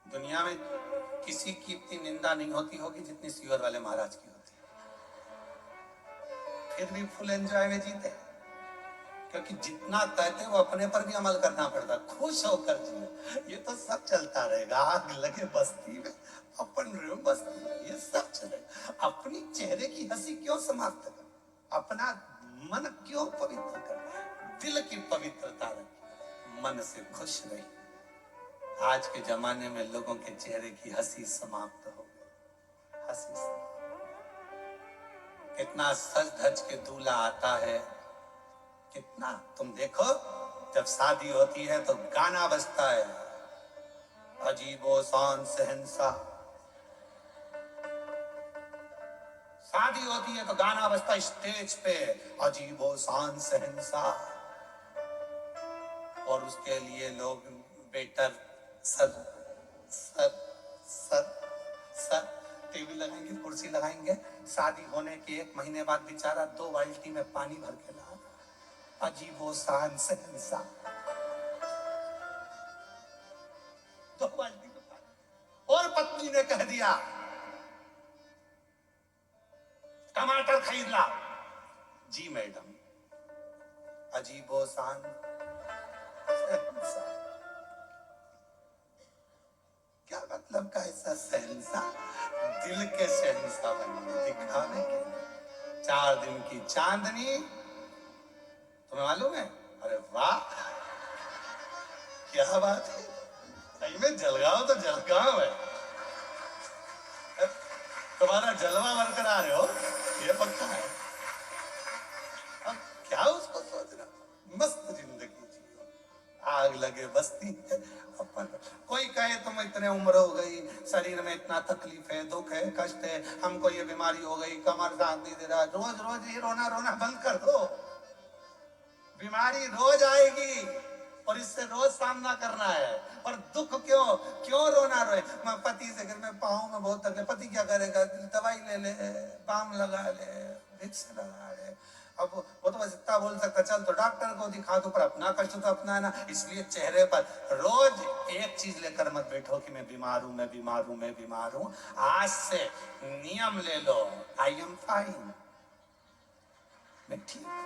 दुनिया में किसी की इतनी निंदा नहीं होती होगी जितनी सीवर वाले महाराज की होती है, फिर भी फुल एंजॉय में जीते, क्योंकि जितना कहते वो अपने पर भी अमल करना पड़ता, खुश होकर जिए। ये तो सब चलता रहेगा, आग लगे बस्ती में, अपन बस्ती में, ये सब चलेगा। अपनी चेहरे की हंसी क्यों समाप्त कर, अपना मन क्यों पवित्र कर, दिल की पवित्रता रखी, मन से खुश रही। आज के जमाने में लोगों के चेहरे की हंसी समाप्त हो गई, हंसी कितना सज धज के दूल्हा आता है, कितना, तुम देखो जब शादी होती है तो गाना बजता है, अजीबो शान शहंशाह, शादी होती है तो गाना बजता है स्टेज पे, अजीबो शान शहंशाह, और उसके लिए लोग waiter sir sir sir sir table लगाएंगे, कुर्सी लगाएंगे। शादी होने के 1 महीने बाद बेचारा 2 बाल्टी में पानी भर के ला, अजीबो शान शहंशाह, 2 बाल्टी में पानी। और पत्नी ने कह दिया टमाटर खरीद ला, जी मैडम, अजीबो शान शहंशाह, क्या मतलब का ऐसा शहंशाह, दिल के शहंशाह बनिए, दिखाने के लिए। 4 दिन की चांदनी, तुम्हें मालूम है? अरे वाह, क्या बात है, सही में जलगांव तो जलगांव है, तुम्हारा जलवा बरकरार है हो, ये पक्का है। अब क्या उसको सोचना, मस्त जिंदगी जियो, आग लगे बस्ती है अपन। कोई कहे तुम इतने उम्र हो गई, शरीर में इतना तकलीफ है, दुख है, कष्ट है, हमको ये बीमारी हो गई, कमर साथ नहीं दे रहा, रोज रोज ये रोना रोना बंद कर दो, बीमारी रोज आएगी और इससे रोज सामना करना है। और दुख क्यों क्यों रोना रोए? मैं पति से घर में पाँव में बहुत तकलीफ, पति क्या करेगा, दवाई ले ले, बाम लगा ले, विक्स लगा ले, अब वो तो बस इतना बोल सकता, चल तो डॉक्टर को दिखा दो, पर अपना कष्ट तो अपना है ना। इसलिए चेहरे पर रोज एक चीज लेकर मत बैठो कि मैं बीमार हूं, मैं बीमार हूं, मैं बीमार हूं। आज से नियम ले लो, आई एम फाइन, मैं ठीक हूं,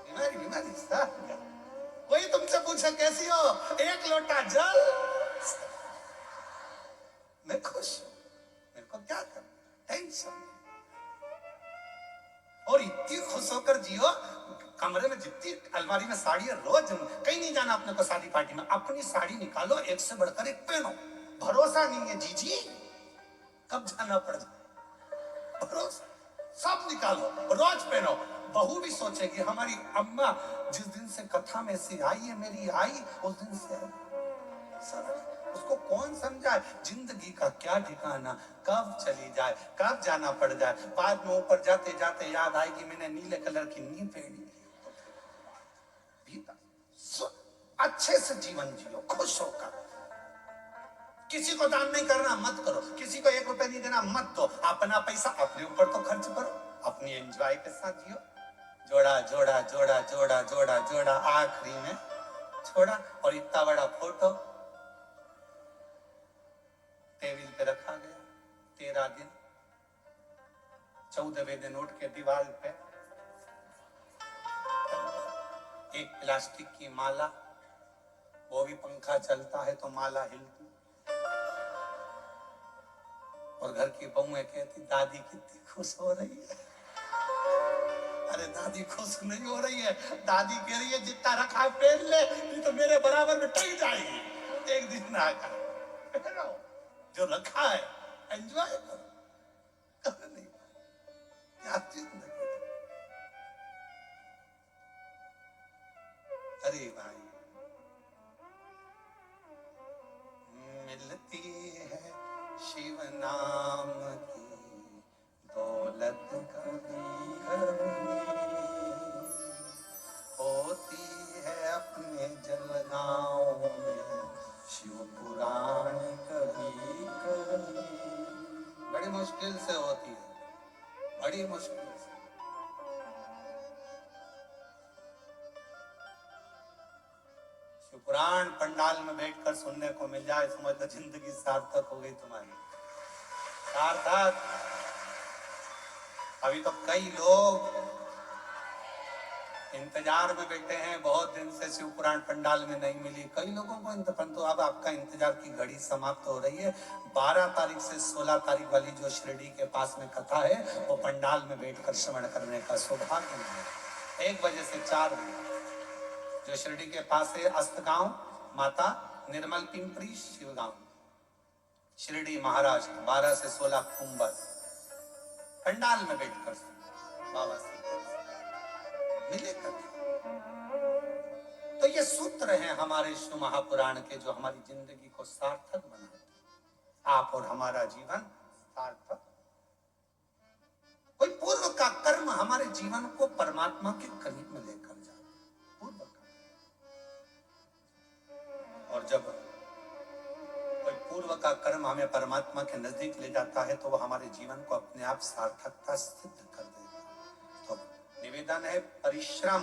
बीमारी बीमारी साफ। कोई तुमसे पूछे कैसी हो, 1 लोटा जल, मैं खुश हूं, मेरे को क्या करना, टेंशन। और होकर जियो। कमरे में जितनी अलमारी में साड़ी है, रोज कहीं नहीं जाना अपने को शादी पार्टी में, अपनी साड़ी निकालो, एक से बढ़कर एक पहनो। भरोसा नहीं है जीजी, कब जाना पड़ जाए, भरोसा सब निकालो, रोज पहनो। बहू भी सोचेगी हमारी अम्मा जिस दिन से कथा में से आई है, मेरी आई उस दिन से उसको कौन समझाए जिंदगी का क्या ठिकाना, कब चली जाए, कब जाना पड़ जाए। बाद में ऊपर जाते जाते याद आएगी मैंने नीले कलर की नी पहनी। अच्छे से जीवन जियो, खुश होकर। किसी को दान नहीं करना मत करो, किसी को 1 रुपए नहीं देना मत दो। अपना पैसा अपने ऊपर तो खर्च करो, अपनी एंजॉय के साथ जियो। जोड़ा जोड़ा जोड़ा जोड़ा जोड़ा जोड़ा आखिरी में छोड़ा, और इतना बड़ा फोटो टेबल पे रखा गया। 13 दिन 14वें दिन उठ के दीवार पे एक प्लास्टिक की माला, वो भी पंखा चलता है तो माला हिलती, और घर की बहुएं कहती दादी कितनी खुश हो रही है। अरे दादी खुश नहीं हो रही है, दादी कह रही है जितना रखा है पहन ले, नहीं तो मेरे बराबर में टक जाएगी। एक दिन ना का जो रखा है एंजॉय करो, नहीं क्या जिंदगी। अरे भाई मिलती है शिव नाम की दौलत कभी कभी, होती है अपने जलगांव में शिव पुराण कभी कभी। बड़ी मुश्किल से होती है, बड़ी मुश्किल से। शिव पुराण पंडाल में बैठकर सुनने को मिल जाए, समझ लो जिंदगी सार्थक हो गई तुम्हारी, सार्थक। अभी तो कई लोग इंतजार में बैठे हैं, बहुत दिन से शिव पुराण पंडाल में नहीं मिली कई लोगों को, परंतु अब आपका इंतजार की घड़ी समाप्त हो रही है। 12 तारीख से 16 तारीख वाली जो शिरडी के पास में कथा है, वो पंडाल में बैठकर श्रवण करने का सौभाग्य है। 1 बजे से 4 बजे जो शिरडी के पास है, अस्तगांव माता निर्मल पिंपरी शिवगांव, शिरडी महाराष्ट्र, 12 से 16 अक्टूबर, पंडाल में बैठकर बाबा से मिलेगा। तो ये सूत्र हैं हमारे शिव महापुराण के, जो हमारी जिंदगी को सार्थक बनाते, आप और हमारा जीवन सार्थक। कोई पूर्व का कर्म हमारे जीवन को परमात्मा के करीब में लेकर जाए, पूर्व का। और जब कोई पूर्व का कर्म हमें परमात्मा के नजदीक ले जाता है, तो वह हमारे जीवन को अपने आप सार्थकता सिद्ध कर देगा। तो निवेदन है, परिश्रम,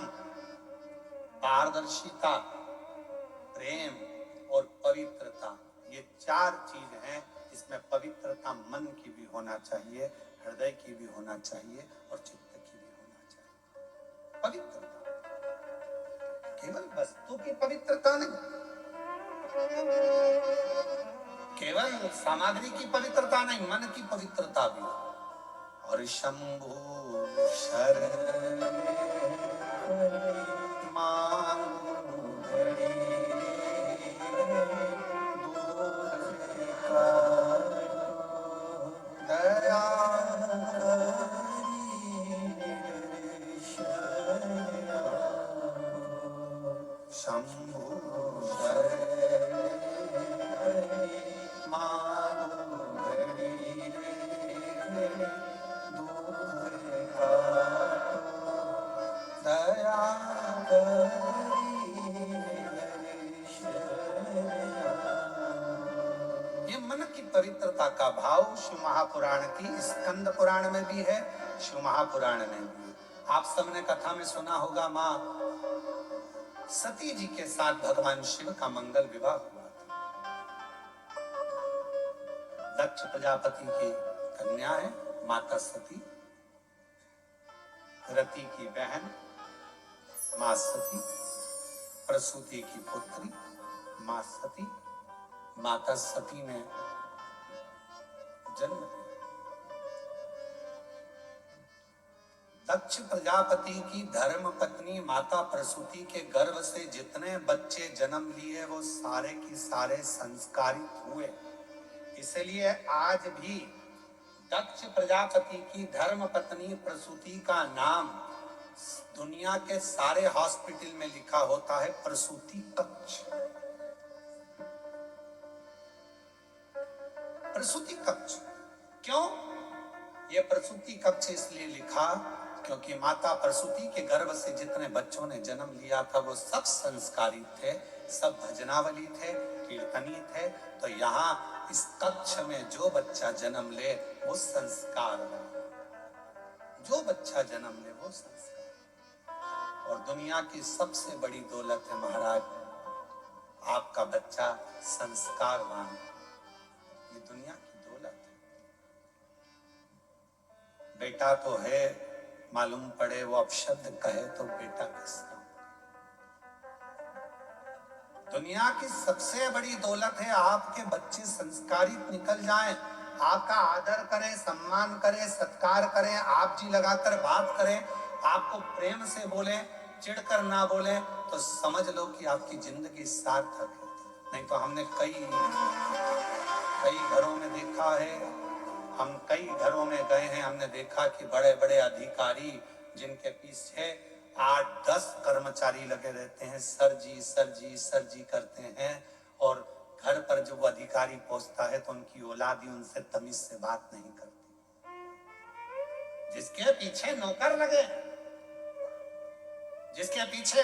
पारदर्शिता, प्रेम और पवित्रता, ये 4 चीज हैं। इसमें पवित्रता मन की भी होना चाहिए, हृदय की भी होना चाहिए, और चित्त की भी होना चाहिए। पवित्रता केवल वस्तु की पवित्रता नहीं, केवल सामग्री की पवित्रता नहीं, मन की पवित्रता भी। और शंभु शरण मांगू दया शंभु ये मन की पवित्रता का भाव शिव महापुराण की स्कंद पुराण में भी है, शिव महापुराण में भी। आप सबने कथा में सुना होगा, माँ सती जी के साथ भगवान शिव का मंगल विवाह हुआ था। दक्ष प्रजापति की कन्या है माता सती, रति की बहन मां सती, प्रसूति की पुत्री मां सती। माता सती ने जन्म दिया। दक्ष प्रजापति की धर्म पत्नी माता प्रसूति के गर्भ से जितने बच्चे जन्म लिए वो सारे की सारे संस्कारित हुए। इसलिए आज भी दक्ष प्रजापति की धर्म पत्नी प्रसूति का नाम दुनिया के सारे हॉस्पिटल में लिखा होता है प्रसूति कक्ष। प्रसूति कक्ष क्यों? यह प्रसूति कक्ष इसलिए लिखा क्योंकि माता प्रसूति के गर्भ से जितने बच्चों ने जन्म लिया था वो सब संस्कारी थे, सब भजनावली थे, कीर्तनी थे। तो यहाँ इस कक्ष में जो बच्चा जन्म ले वो संस्कार हो, जो बच्चा जन्म ले वो संस्कार। और दुनिया की सबसे बड़ी दौलत है महाराज, आपका बच्चा संस्कारवान, ये दुनिया की दौलत है। बेटा तो है, मालूम पड़े वो अपशब्द कहे तो बेटा किसका। दुनिया की सबसे बड़ी दौलत है आपके बच्चे संस्कारित निकल जाएं, आपका आदर करें, सम्मान करें, सत्कार करें, आप जी लगाकर बात करें, आपको प्रेम से बोलें, चिढ़कर ना बोलें, तो समझ लो कि आपकी जिंदगी सार्थक है। नहीं तो हमने कई घरों में देखा है, हम कई घरों में गए हैं, हमने देखा कि बड़े बड़े अधिकारी जिनके पीछे 8-10 कर्मचारी लगे रहते हैं, सर जी सर जी सर जी करते हैं, और घर पर जब वो अधिकारी पहुंचता है तो उनकी औलाद ही उनसे तमीज से बात नहीं करती। जिसके पीछे नौकर लगे, जिसके पीछे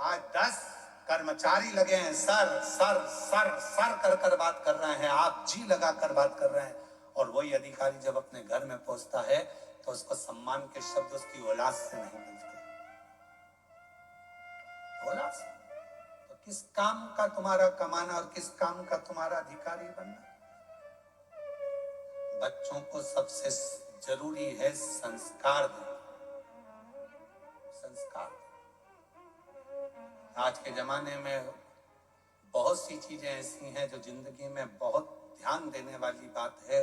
8-10 कर्मचारी लगे हैं, सर सर सर सर कर कर बात कर रहे हैं, आप जी लगा कर बात कर रहे हैं, और वही अधिकारी जब अपने घर में पहुंचता है तो उसको सम्मान के शब्द उसकी औलाद से नहीं मिलते। औलाद से तो किस काम का तुम्हारा कमाना और किस काम का तुम्हारा अधिकारी बनना। बच्चों को सबसे जरूरी है संस्कार देना, संस्कार। आज के जमाने में बहुत सी चीजें ऐसी हैं जो जिंदगी में बहुत ध्यान देने वाली बात है।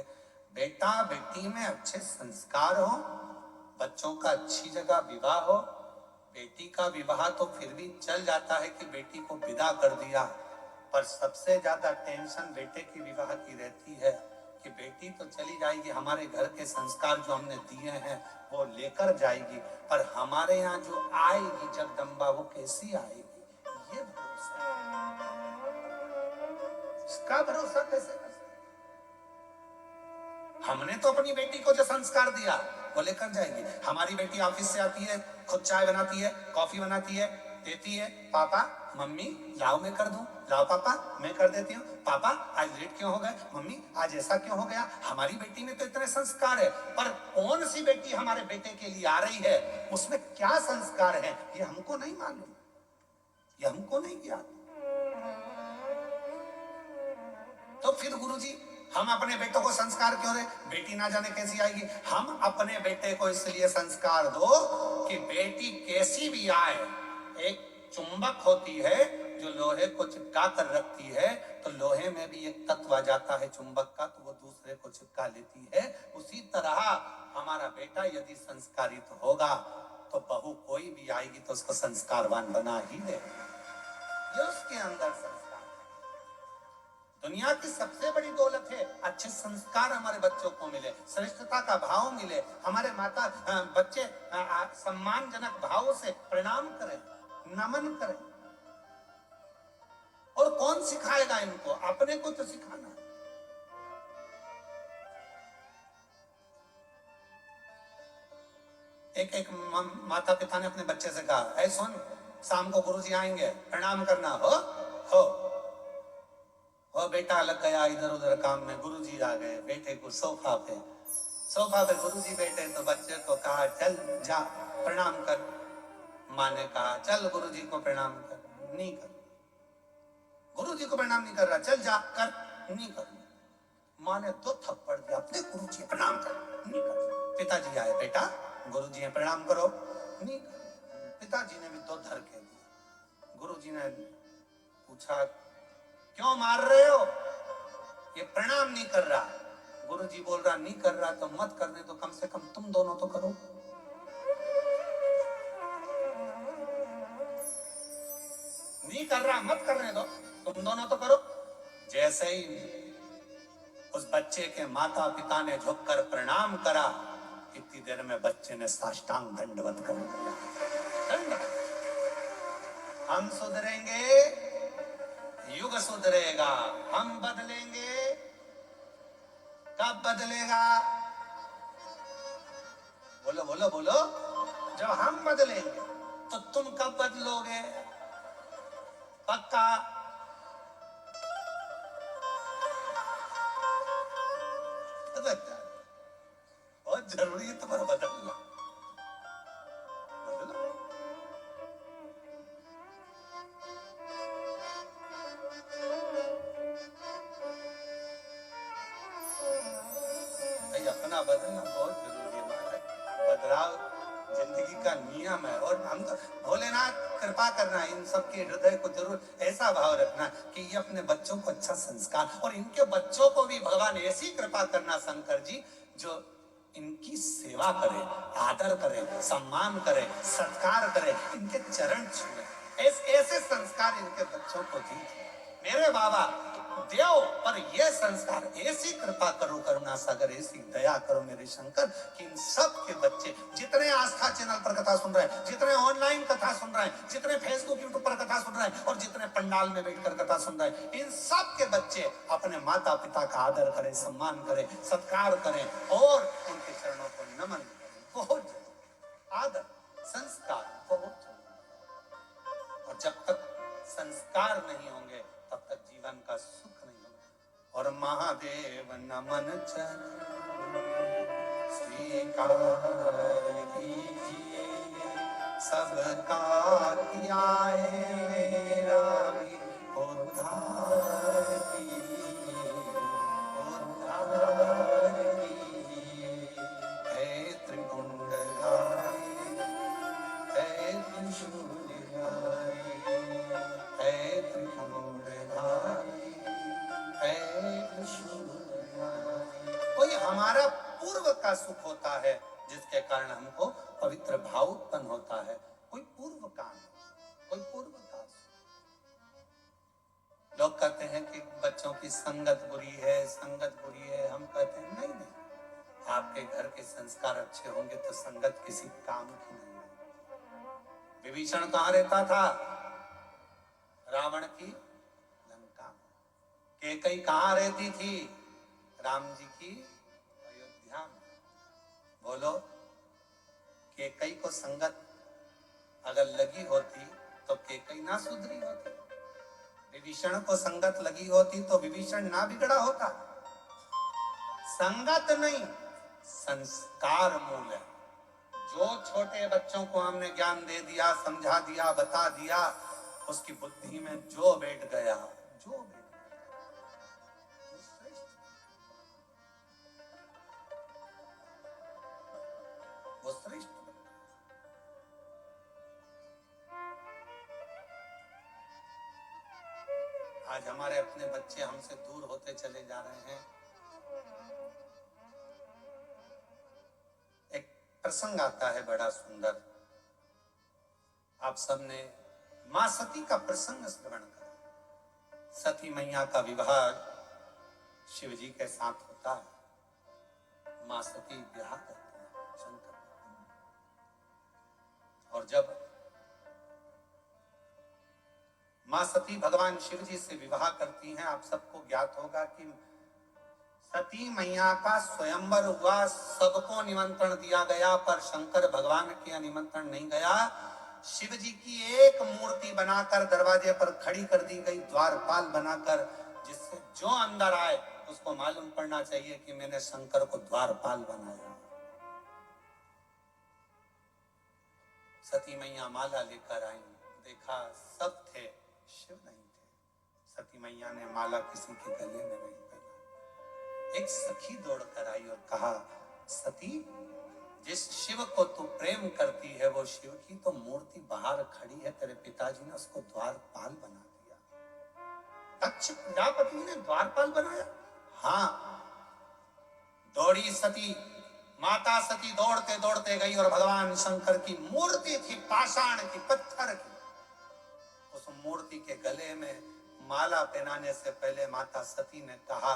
बेटा बेटी में अच्छे संस्कार हो, बच्चों का अच्छी जगह विवाह हो। बेटी का विवाह तो फिर भी चल जाता है कि बेटी को विदा कर दिया, पर सबसे ज्यादा टेंशन बेटे की विवाह की रहती है कि बेटी तो चली जाएगी, हमारे घर के संस्कार जो हमने दिए हैं वो लेकर जाएगी, पर हमारे यहाँ जो आएगी जगदम्बा वो कैसी आएगी, ये भरोसा, इसका भरोसा कैसे कर सकते? हमने तो अपनी बेटी को जो संस्कार दिया वो लेकर जाएगी। हमारी बेटी ऑफिस से आती है, खुद चाय बनाती है, कॉफी बनाती है, देती है, पापा मम्मी लाओ मैं कर दूं, लाओ पापा मैं कर देती हूँ, पापा आज लेट क्यों हो गए, मम्मी आज ऐसा क्यों हो गया। हमारी बेटी में तो इतने संस्कार है, पर कौन सी बेटी हमारे बेटे के लिए आ रही है, उसमें क्या संस्कार है ये हमको नहीं मालूम, ये हमको नहीं ज्ञात। तो फिर गुरुजी हम अपने बेटों को संस्कार क्यों दे, बेटी ना जाने कैसी आएगी। हम अपने बेटे को इसलिए संस्कार दो कि बेटी कैसी भी आए, एक चुंबक होती है जो लोहे को चिपका कर रखती है, तो लोहे में भी एक तत्व आ जाता है चुंबक का, तो वो दूसरे को चिपका लेती है। उसी तरह हमारा बेटा यदि संस्कारित होगा तो बहू कोई भी आएगी तो उसको संस्कारवान बना ही दे, ये उसके अंदर संस्कार। दुनिया की सबसे बड़ी दौलत है अच्छे संस्कार हमारे बच्चों को मिले, श्रेष्ठता का भाव मिले, हमारे माता बच्चे सम्मानजनक भाव से प्रणाम करें, नमन करें। और कौन सिखाएगा इनको, अपने को तो सिखाना है। एक माता पिता ने अपने बच्चे से कहा, ऐ सुन शाम को गुरुजी आएंगे प्रणाम करना, हो बेटा लग गया इधर उधर काम में, गुरुजी आ गए, बेटे को सोफा पे गुरुजी बैठे तो बच्चे को कहा चल जा प्रणाम कर। माँ ने कहा चल गुरुजी को प्रणाम कर, नहीं कर, गुरुजी को प्रणाम नहीं कर रहा, चल जा कर, नहीं कर। माँ ने 2 थप्पड़ दिया, अपने गुरुजी प्रणाम कर, नहीं कर। पिताजी आए, बेटा गुरुजी प्रणाम करो, नहीं कर। पिताजी ने भी 2 धरके दिए। गुरुजी ने पूछा क्यों मार रहे हो, ये प्रणाम नहीं कर रहा। गुरु जी बोल रहा नहीं कर रहा तो मत करने दो, कम से कम तुम दोनों तो करो। नहीं कर रहा मत करने दो, तुम दोनों तो करो। जैसे ही उस बच्चे के माता पिता ने झुककर प्रणाम करा, इतनी देर में बच्चे ने साष्टांग दंडवत कर दिया। हम सुधरेंगे, युग सुधरेगा। हम बदलेंगे, कब बदलेगा? बोलो बोलो बोलो। जब हम बदलेंगे तो तुम कब बदलोगे? पक्का? बहुत जरूरी है तुम्हारा बदलना। बदलो। भाई अपना बदलना बहुत जरूरी है महाराज। बदलाव जिंदगी का नियम है। और हम तो भोलेनाथ कृपा करना, इन सबके हृदय को जरूर ऐसा भाव रखना कि ये अपने बच्चों को अच्छा संस्कार, और इनके बच्चों को भी भगवान ऐसी कृपा करना शंकर जी, जो इनकी सेवा करे, आदर करे, सम्मान करे, सत्कार करे, इनके चरण छुए। ऐसे संस्कार इनके बच्चों को दीजिए मेरे बाबा। देव पर ये संस्कार, ऐसी कृपा करो करुणा सागर, ऐसी दया करो मेरे शंकर कि इन सब के बच्चे, जितने आस्था चैनल पर कथा सुन रहे हैं, जितने ऑनलाइन कथा सुन रहे हैं, जितने फेसबुक यूट्यूब पर कथा सुन रहे हैं, और जितने पंडाल में बैठकर कथा सुन रहे हैं, इन सब के बच्चे अपने माता पिता का आदर करें, सम्मान करें, सत्कार करें और उनके चरणों को नमन करें। बहुत जरूरी आदर संस्कार, बहुत जरूरी। और जब तक संस्कार नहीं होंगे तब तक जीवन का सुख नहीं होगा। और महादेव नमन स्वीकार कीजिए, सबका किया है मेरा भी उद्धार कीजिए, उद्धार कीजिए। हे त्रिपुंडधारी, हे त्रिशूलधारी, हे त्रिपुंडधारी, हे त्रिशूलधारी। कोई हमारा पूर्व का सुख होता है जिसके कारण हमको पवित्र भाव उत्पन्न होता है। कोई पूर्व काम, कोई पूर्व का सुख। लोग कहते हैं कि बच्चों की संगत बुरी है, संगत बुरी है। हम कहते हैं नहीं नहीं, आपके घर के संस्कार अच्छे होंगे तो संगत किसी काम की नहीं है। विभीषण कहाँ रहता था? रावण की लंका में। कैकई कहाँ रहती थी? राम जी की अयोध्या में। बोलो, कैकई को संगत अगर लगी होती तो कैकई ना सुधरी होती। विभीषण को संगत लगी होती तो विभीषण ना बिगड़ा होता। संगत नहीं, संस्कार मूल है। जो छोटे बच्चों को हमने ज्ञान दे दिया, समझा दिया, बता दिया, उसकी बुद्धि में जो बैठ गया, जो बैठ वो श्रेष्ठ। आज हमारे अपने बच्चे हमसे दूर होते चले जा रहे हैं। एक प्रसंग आता है बड़ा सुंदर, आप सबने मां सती का प्रसंग श्रवण करा। सती मैया का विवाह शिव जी के साथ होता है। मां सती विवाह करती है शंकर। और जब मां सती भगवान शिव जी से विवाह करती हैं, आप सबको ज्ञात होगा कि सती मैया का स्वयंवर हुआ, सबको निमंत्रण दिया गया, पर शंकर भगवान के निमंत्रण नहीं गया। शिव जी की एक मूर्ति बनाकर दरवाजे पर खड़ी कर दी गई, द्वारपाल बनाकर, जिससे जो अंदर आए उसको मालूम पड़ना चाहिए कि मैंने शंकर को द्वारपाल बनाया। सती मैया माला लेकर आई, देखा सब थे, शिव नहीं थे। सती मैया ने माला किसी के गले में नहीं पहना। एक सखी दौड़ कर आई और कहा, सती, जिस शिव को तू प्रेम करती है वो शिव की तो मूर्ति बाहर खड़ी है, तेरे पिताजी ने उसको द्वारपाल बना दिया। दक्ष प्रजापति ने द्वारपाल बनाया? हाँ। दौड़ी सती, माता सती दौड़ते दौड़ते गई और भगवान शंकर की मूर्ति थी पाषाण की, पत्थर की। उस मूर्ति के गले में माला पहनाने से पहले माता सती ने कहा,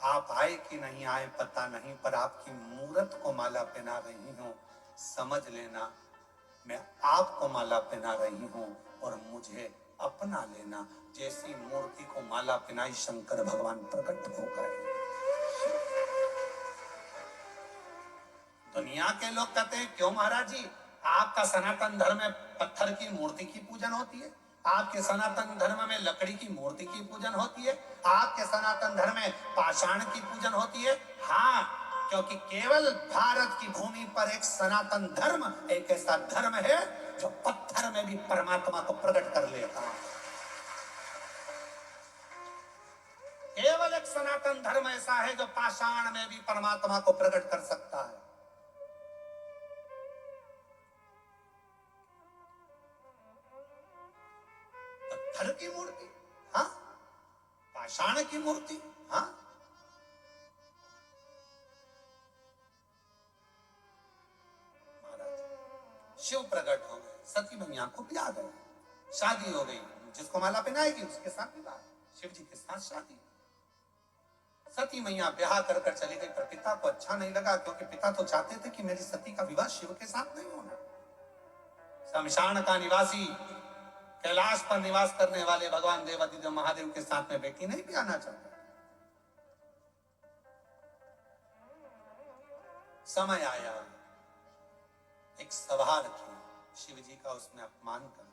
आप आए कि नहीं आए पता नहीं, पर आपकी मूर्त को माला पहना रही हूं, समझ लेना मैं आपको माला पहना रही हूं और मुझे अपना लेना। जैसी मूर्ति को माला पहनाई, शंकर भगवान प्रकट हो गए। दुनिया के लोग कहते हैं, क्यों महाराज जी, आपका सनातन धर्म में पत्थर की मूर्ति की पूजन होती है, आपके सनातन धर्म में लकड़ी की मूर्ति की पूजन होती है, आपके सनातन धर्म में पाषाण की पूजन होती है। हाँ, क्योंकि केवल भारत की भूमि पर एक सनातन धर्म, एक ऐसा धर्म है जो पत्थर में भी परमात्मा को प्रकट कर लेता है। केवल एक सनातन धर्म ऐसा है जो पाषाण में भी परमात्मा को प्रकट कर सकता है। पत्थर की मूर्ति, हाँ, पाषाण की मूर्ति, हाँ। महाराज शिव प्रकट हो गए, सती मैया को ब्याह गए, शादी हो गई, जिसको माला पहनाएगी उसके साथ विवाह, शिव जी के साथ शादी। सती मैया ब्याह कर कर चली गई, पर पिता को अच्छा नहीं लगा, क्योंकि पिता तो चाहते थे कि मेरी सती का विवाह शिव के साथ नहीं होना। शमशान का निवासी, कैलाश पर निवास करने वाले भगवान देवादिदेव महादेव के साथ में बेटी नहीं ब्याहना चाहता। समय आया, एक सभा रखी, शिव जी का उसमें अपमान कर दिया।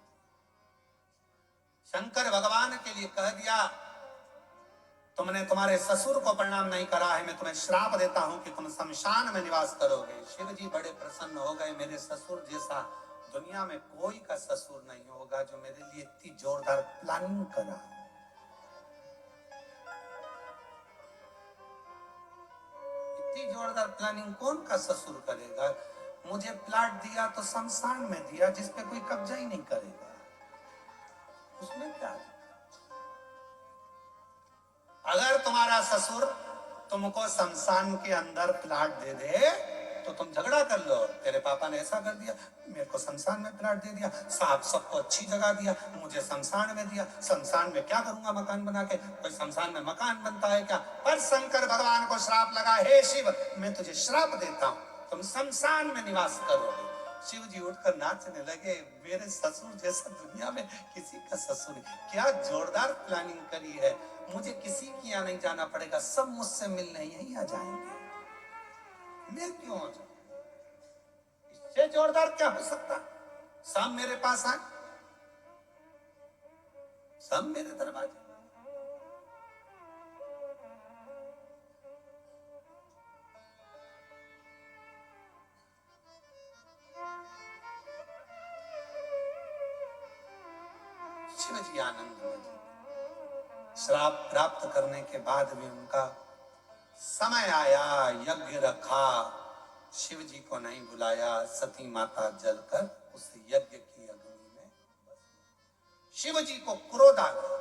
शंकर भगवान के लिए कह दिया, तुमने तुम्हारे ससुर को प्रणाम नहीं करा है, मैं तुम्हें श्राप देता हूं कि तुम शमशान में निवास करोगे। शिव जी बड़े प्रसन्न हो गए, मेरे ससुर जैसा दुनिया में कोई का ससुर नहीं होगा जो मेरे लिए इतनी जोरदार प्लानिंग करा। इतनी जोरदार प्लानिंग कौन का ससुर करेगा? मुझे प्लाट दिया तो शमशान में दिया, जिसपे कोई कब्जा ही नहीं करेगा, उसमें क्या? अगर तुम्हारा ससुर तुमको शमशान के अंदर प्लाट दे दे तो तुम झगड़ा कर लो, तेरे पापा ने ऐसा कर दिया, मेरे को शमशान में प्लाट दे दिया, साहब सबको अच्छी जगह दिया, मुझे शमशान में दिया, शमशान में क्या करूंगा मकान बना के? कोई शमशान में मकान बनता है क्या? पर शंकर भगवान को श्राप लगा, हे शिव मैं तुझे श्राप देता हूं, तुम शमशान में निवास करोगे। शिव जी उठकर नाचने लगे, मेरे ससुर जैसा दुनिया में किसी का ससुर नहीं। क्या जोरदार प्लानिंग करी है, मुझे किसी की यहाँ नहीं जाना पड़ेगा, सब मुझसे मिलने यहीं आ जाएंगे, मैं क्यों हो जाऊं? इससे जोरदार क्या हो सकता? सब मेरे पास आए, सब मेरे दरवाजे। शिव जी आनंद में, श्राप प्राप्त करने के बाद भी उनका समय आया, यज्ञ रखा, शिव जी को नहीं बुलाया, सती माता जलकर उस यज्ञ की अग्नि में। शिव जी को क्रोध आ गया,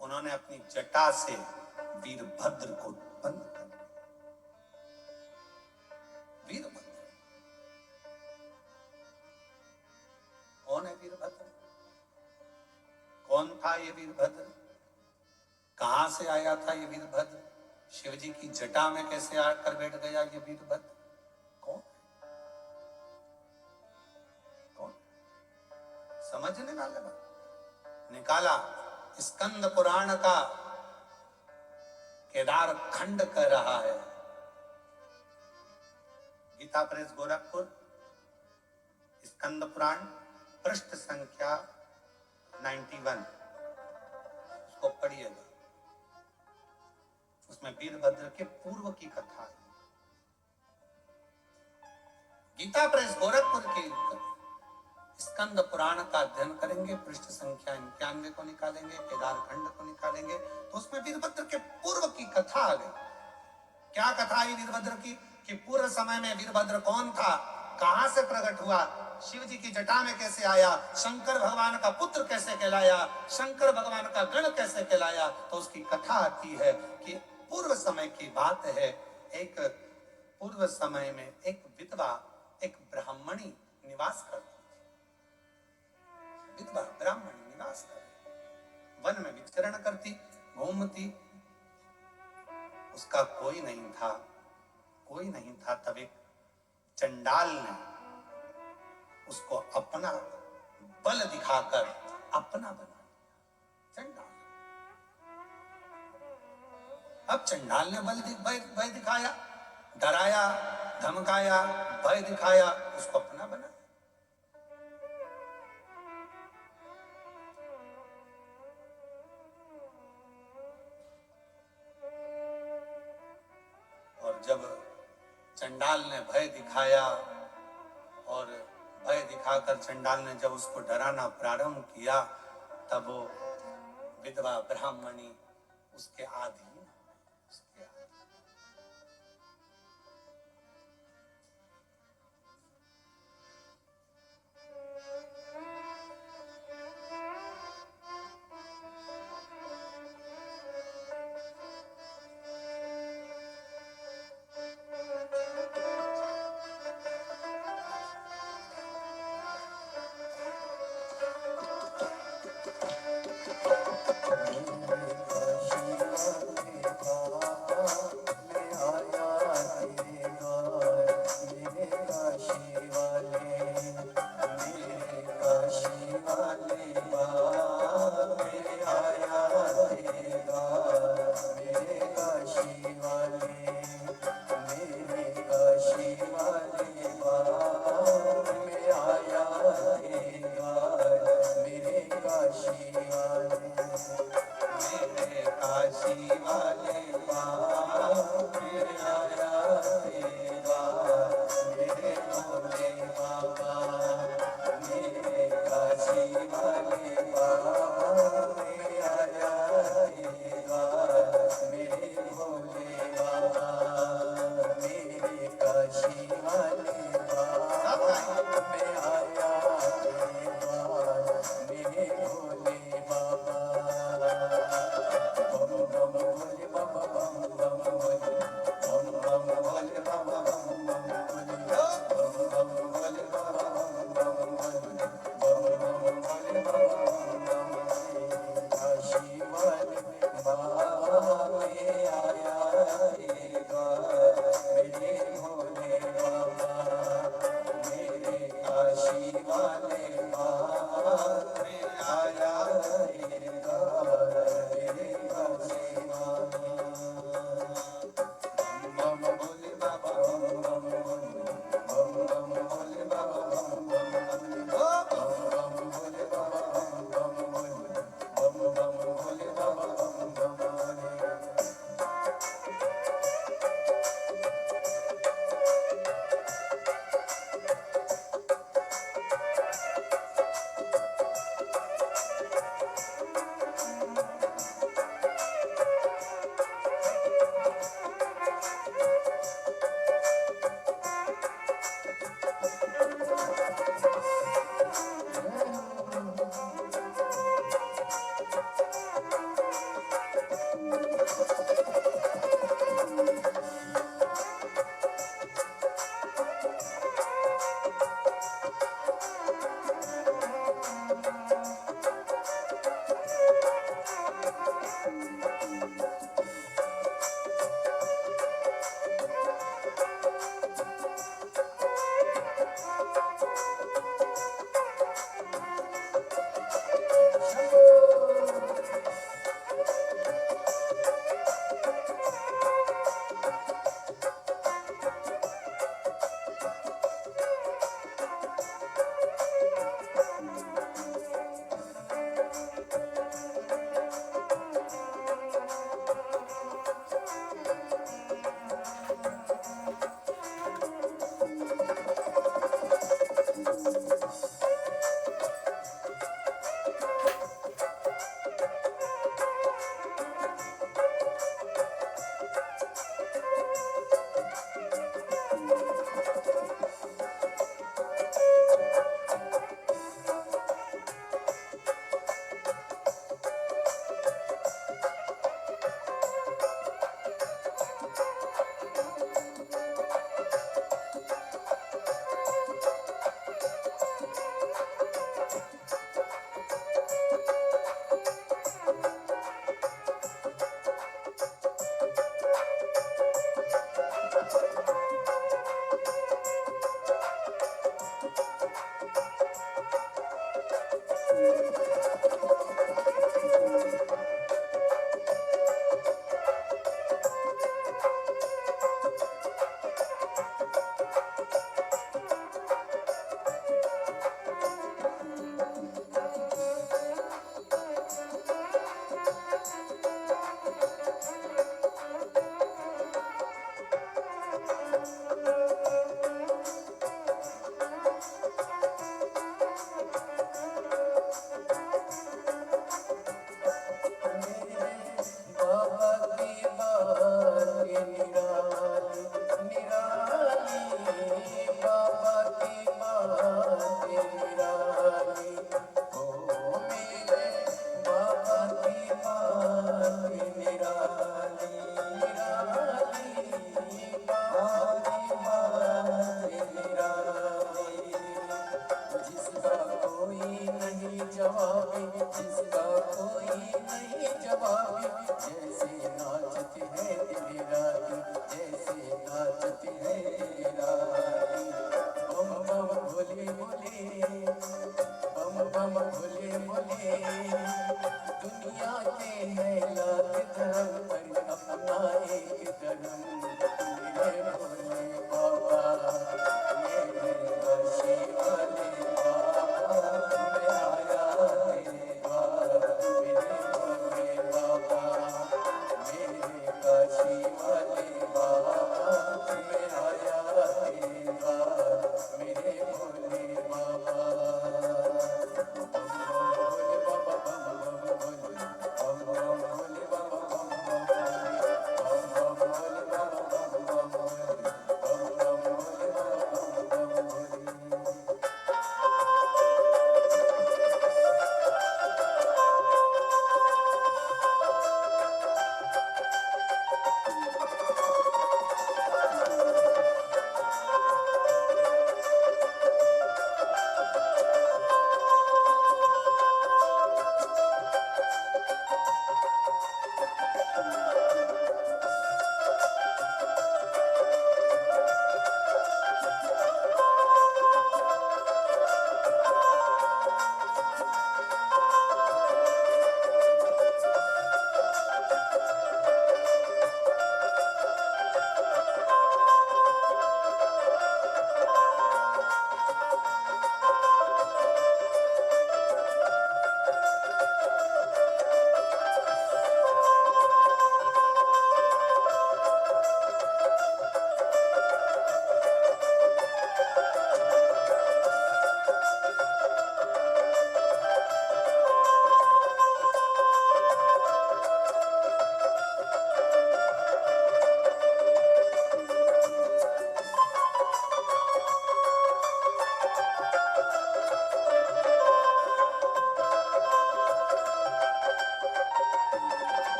उन्होंने अपनी जटा से वीरभद्र को उत्पन्न कर दिया। वीरभद्र कौन है? वीरभद्र कौन था? ये वीरभद्र कहां से आया था? ये वीरभद्र शिव जी की जटा में कैसे आकर बैठ गया? ये वीरभद्र कौन? कौन? समझने वाला बात निकाला। स्कंद पुराण का केदार खंड कर रहा है, गीता प्रेस गोरखपुर, स्कंद पुराण, पृष्ठ संख्या 91, उसको पढ़िएगा। उसमें वीरभद्र के पूर्व की कथा है। गीता प्रेस गोरखपुर की स्कंद पुराण का अध्ययन करेंगे, पृष्ठ संख्या 91 को निकालेंगे, केदार खंड को निकालेंगे, तो उसमें वीरभद्र के पूर्व की कथा आ गई। क्या कथा है वीरभद्र की? कि पूर्व समय में वीरभद्र कौन था, कहां से प्रकट हुआ, शिव जी की जटा में कैसे आया, शंकर भगवान का पुत्र कैसे कहलाया, शंकर भगवान का गण कैसे कहलाया। तो उसकी कथा आती है कि पूर्व समय की बात है। एक पूर्व समय में एक विधवा, एक ब्राह्मणी निवास करती थी। विधवा ब्राह्मणी निवास करती, वन में विचरण करती, घूमती, उसका कोई नहीं था, कोई नहीं था। तब एक चंडाल ने उसको अपना बल दिखाकर अपना बना लिया। चंडाल, अब चंडाल ने भय दिखाया, डराया, धमकाया, भय दिखाया, उसको अपना बना। और जब चंडाल ने भय दिखाया और भय दिखाकर चंडाल ने जब उसको डराना प्रारंभ किया, तब वो विधवा ब्राह्मणी उसके अधीन, उसके अधीन।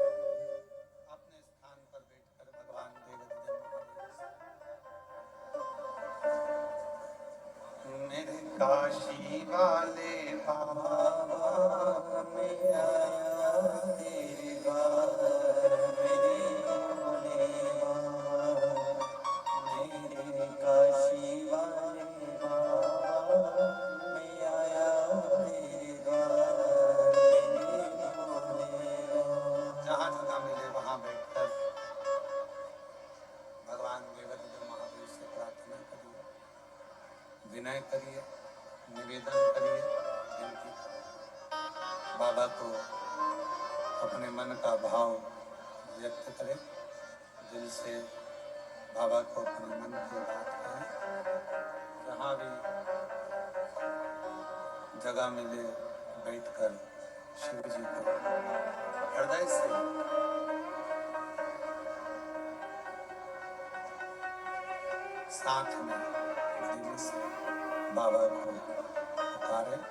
अपने स्थान पर बैठकर भगवान देव मेरे काशी वाले बाबा में आया तेरे द्वार मेरे भोले बाबा मेरे काशी वाले बाबा में आया विनय करिए, निवेदन करिए, विनती बाबा को अपने मन का भाव व्यक्त करें, दिल से बाबा को अपने मन की बात कहें। जहाँ भी जगह मिले बैठकर शिव जी को हृदय से साथ में दिल से बाबा को पुकारें।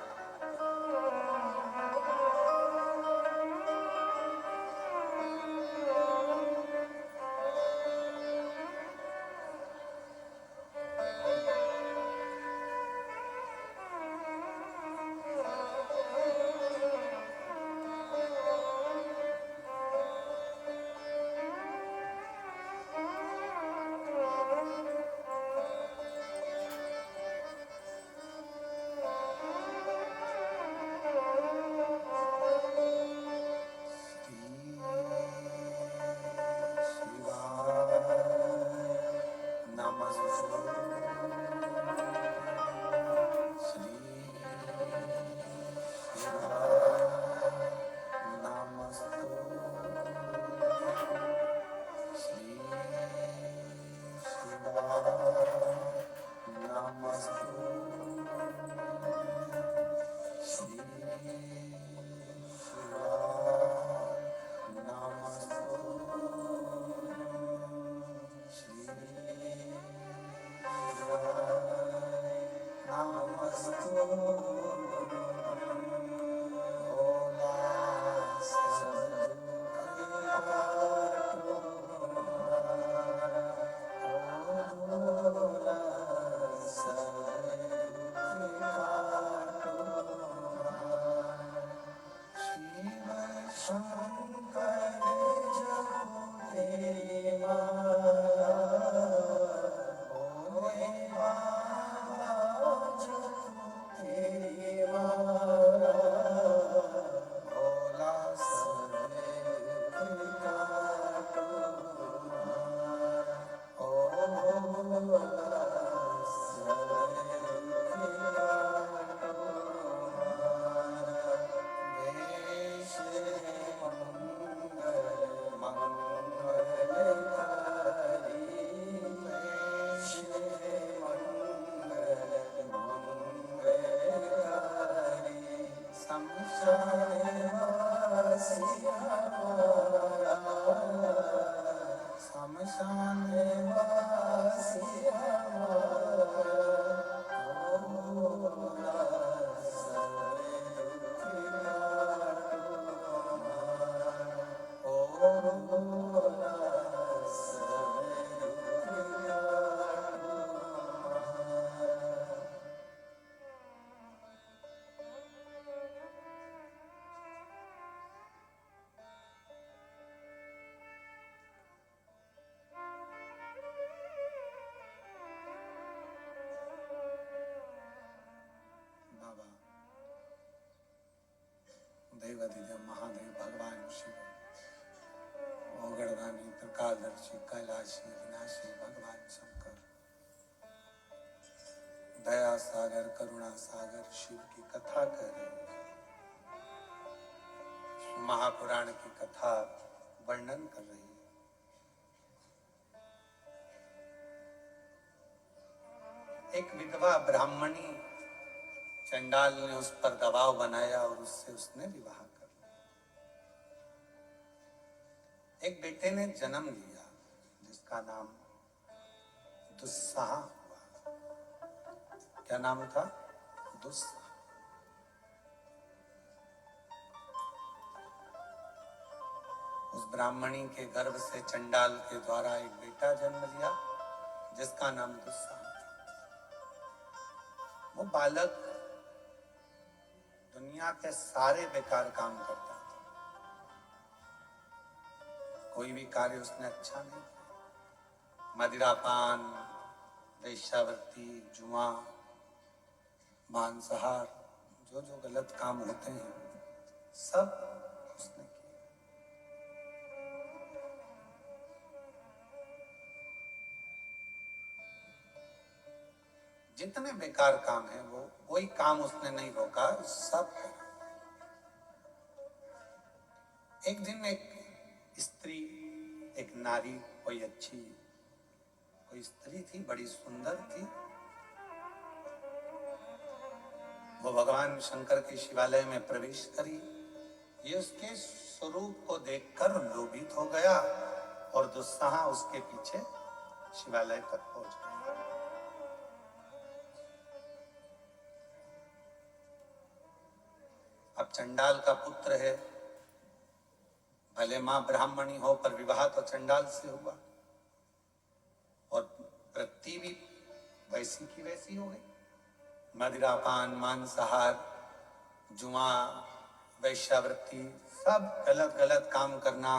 देवाधिदेव महादेव भगवान शिव ओगड़दानी त्रिकालदर्शी कैलाशी विनाशी भगवान शंकर दया सागर करुणा सागर शिव की कथा कर रहे हैं। महापुराण की कथा वर्णन कर रही है। एक विधवा ब्राह्मणी चंडाल ने उस पर दबाव बनाया और उससे उसने विवाह कर लिया। एक बेटे ने जन्म लिया जिसका नाम दुस्साह हुआ। क्या नाम था? दुस्साह। उस ब्राह्मणी के गर्भ से चंडाल के द्वारा एक बेटा जन्म लिया जिसका नाम दुस्साह था। वो बालक दुनिया के सारे बेकार काम करता था। कोई भी कार्य उसने अच्छा नहीं किया। मदिरापान, वेश्यावृत्ति, जुआ, मांसाहार, जो जो गलत काम होते हैं सब उसने किए। जितने बेकार काम है वो कोई काम उसने नहीं रोका, सब करा। एक दिन एक स्त्री, एक नारी, कोई अच्छी कोई स्त्री थी, बड़ी सुंदर थी। वो भगवान शंकर के शिवालय में प्रवेश करी। ये उसके स्वरूप को देखकर लोभित हो गया और दुस्साह उसके पीछे शिवालय तक पहुंच गया। अब चंडाल का पुत्र है, भले मां ब्राह्मणी हो पर विवाह तो चंडाल से हुआ, और वृत्ति भी वैसी की वैसी हो गई। मदिरापान, मांसाहार, जुआ, वैश्यावृत्ति, सब गलत गलत काम करना,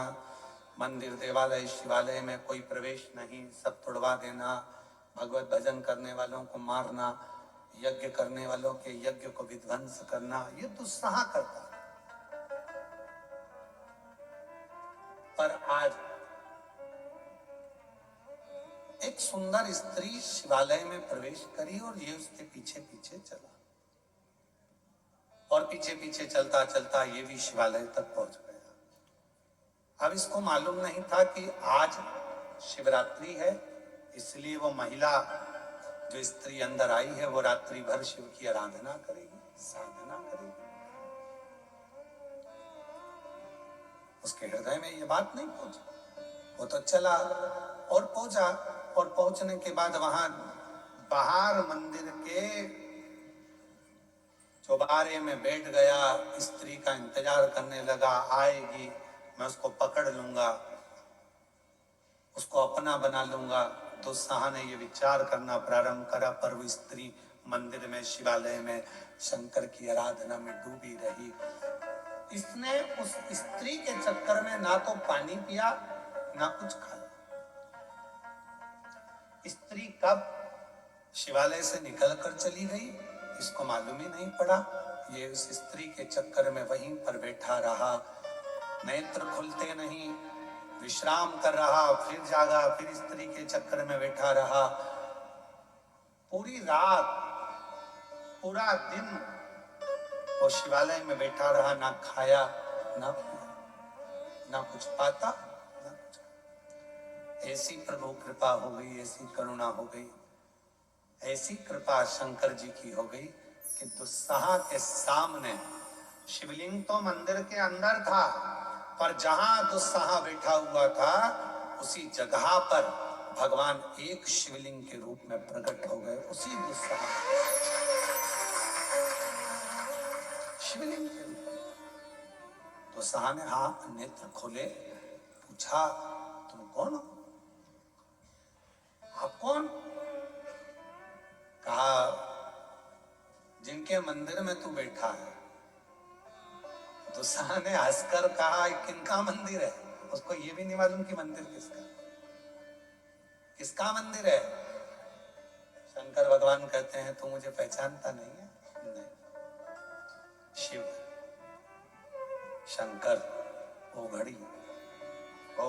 मंदिर देवालय शिवालय में कोई प्रवेश नहीं, सब तोड़वा देना, भगवत भजन करने वालों को मारना, यज्ञ करने वालों के यज्ञ को विध्वंस करना, ये दुस्साह करता। पर आज एक सुंदर स्त्री शिवालय में प्रवेश करी और ये उसके पीछे पीछे चला, और पीछे पीछे चलता चलता ये भी शिवालय तक पहुंच गया। अब इसको मालूम नहीं था कि आज शिवरात्रि है, इसलिए वो महिला जो स्त्री अंदर आई है वो रात्रि भर शिव की आराधना करेगी, साधना करेगी। उसके हृदय में ये बात नहीं पहुंची। वो तो चला और पहुंचा, और पहुंचने के बाद वहां बाहर मंदिर के चौबारे में बैठ गया, स्त्री का इंतजार करने लगा, आएगी, मैं उसको पकड़ लूंगा, उसको अपना बना लूंगा। दुस्साह ने ये विचार करना प्रारंभ करा, पर वो स्त्री मंदिर में, शिवालय में शंकर की आराधना में डूबी रही। इसने उस स्त्री के चक्कर में ना तो पानी पिया ना कुछ खाया। स्त्री कब शिवालय से निकलकर चली गई इसको मालूम ही नहीं पड़ा। ये उस स्त्री के चक्कर में वहीं पर बैठा रहा, नेत्र खुलते नहीं, विश्राम कर रहा, फिर जागा, फिर स्त्री के चक्कर में बैठा रहा। पूरी रात, पूरा दिन वो शिवालय में बैठा रहा, ना खाया ना पिया, ना कुछ पाता ना कुछ। ऐसी प्रभु कृपा हो गई, ऐसी करुणा हो गई, ऐसी कृपा शंकर जी की हो गई कि दुस्साह के सामने, शिवलिंग तो मंदिर के अंदर था, पर जहां दुस्साह बैठा हुआ था उसी जगह पर भगवान एक शिवलिंग के रूप में प्रकट हो गए। उसी दुस्साह शिवलिंग के रूप। दुस्साह ने हाथ नेत्र खोले, पूछा, तुम कौन हो? आप कौन? कहा, जिनके मंदिर में तू बैठा है। दुस्साह ने हंसकर कहा, किनका मंदिर है? उसको ये भी नहीं मालूम कि मंदिर किसका, किसका मंदिर है। शंकर भगवान कहते हैं, तू मुझे पहचानता नहीं है? नहीं। शिव, शंकर, ओ घड़ी, ओ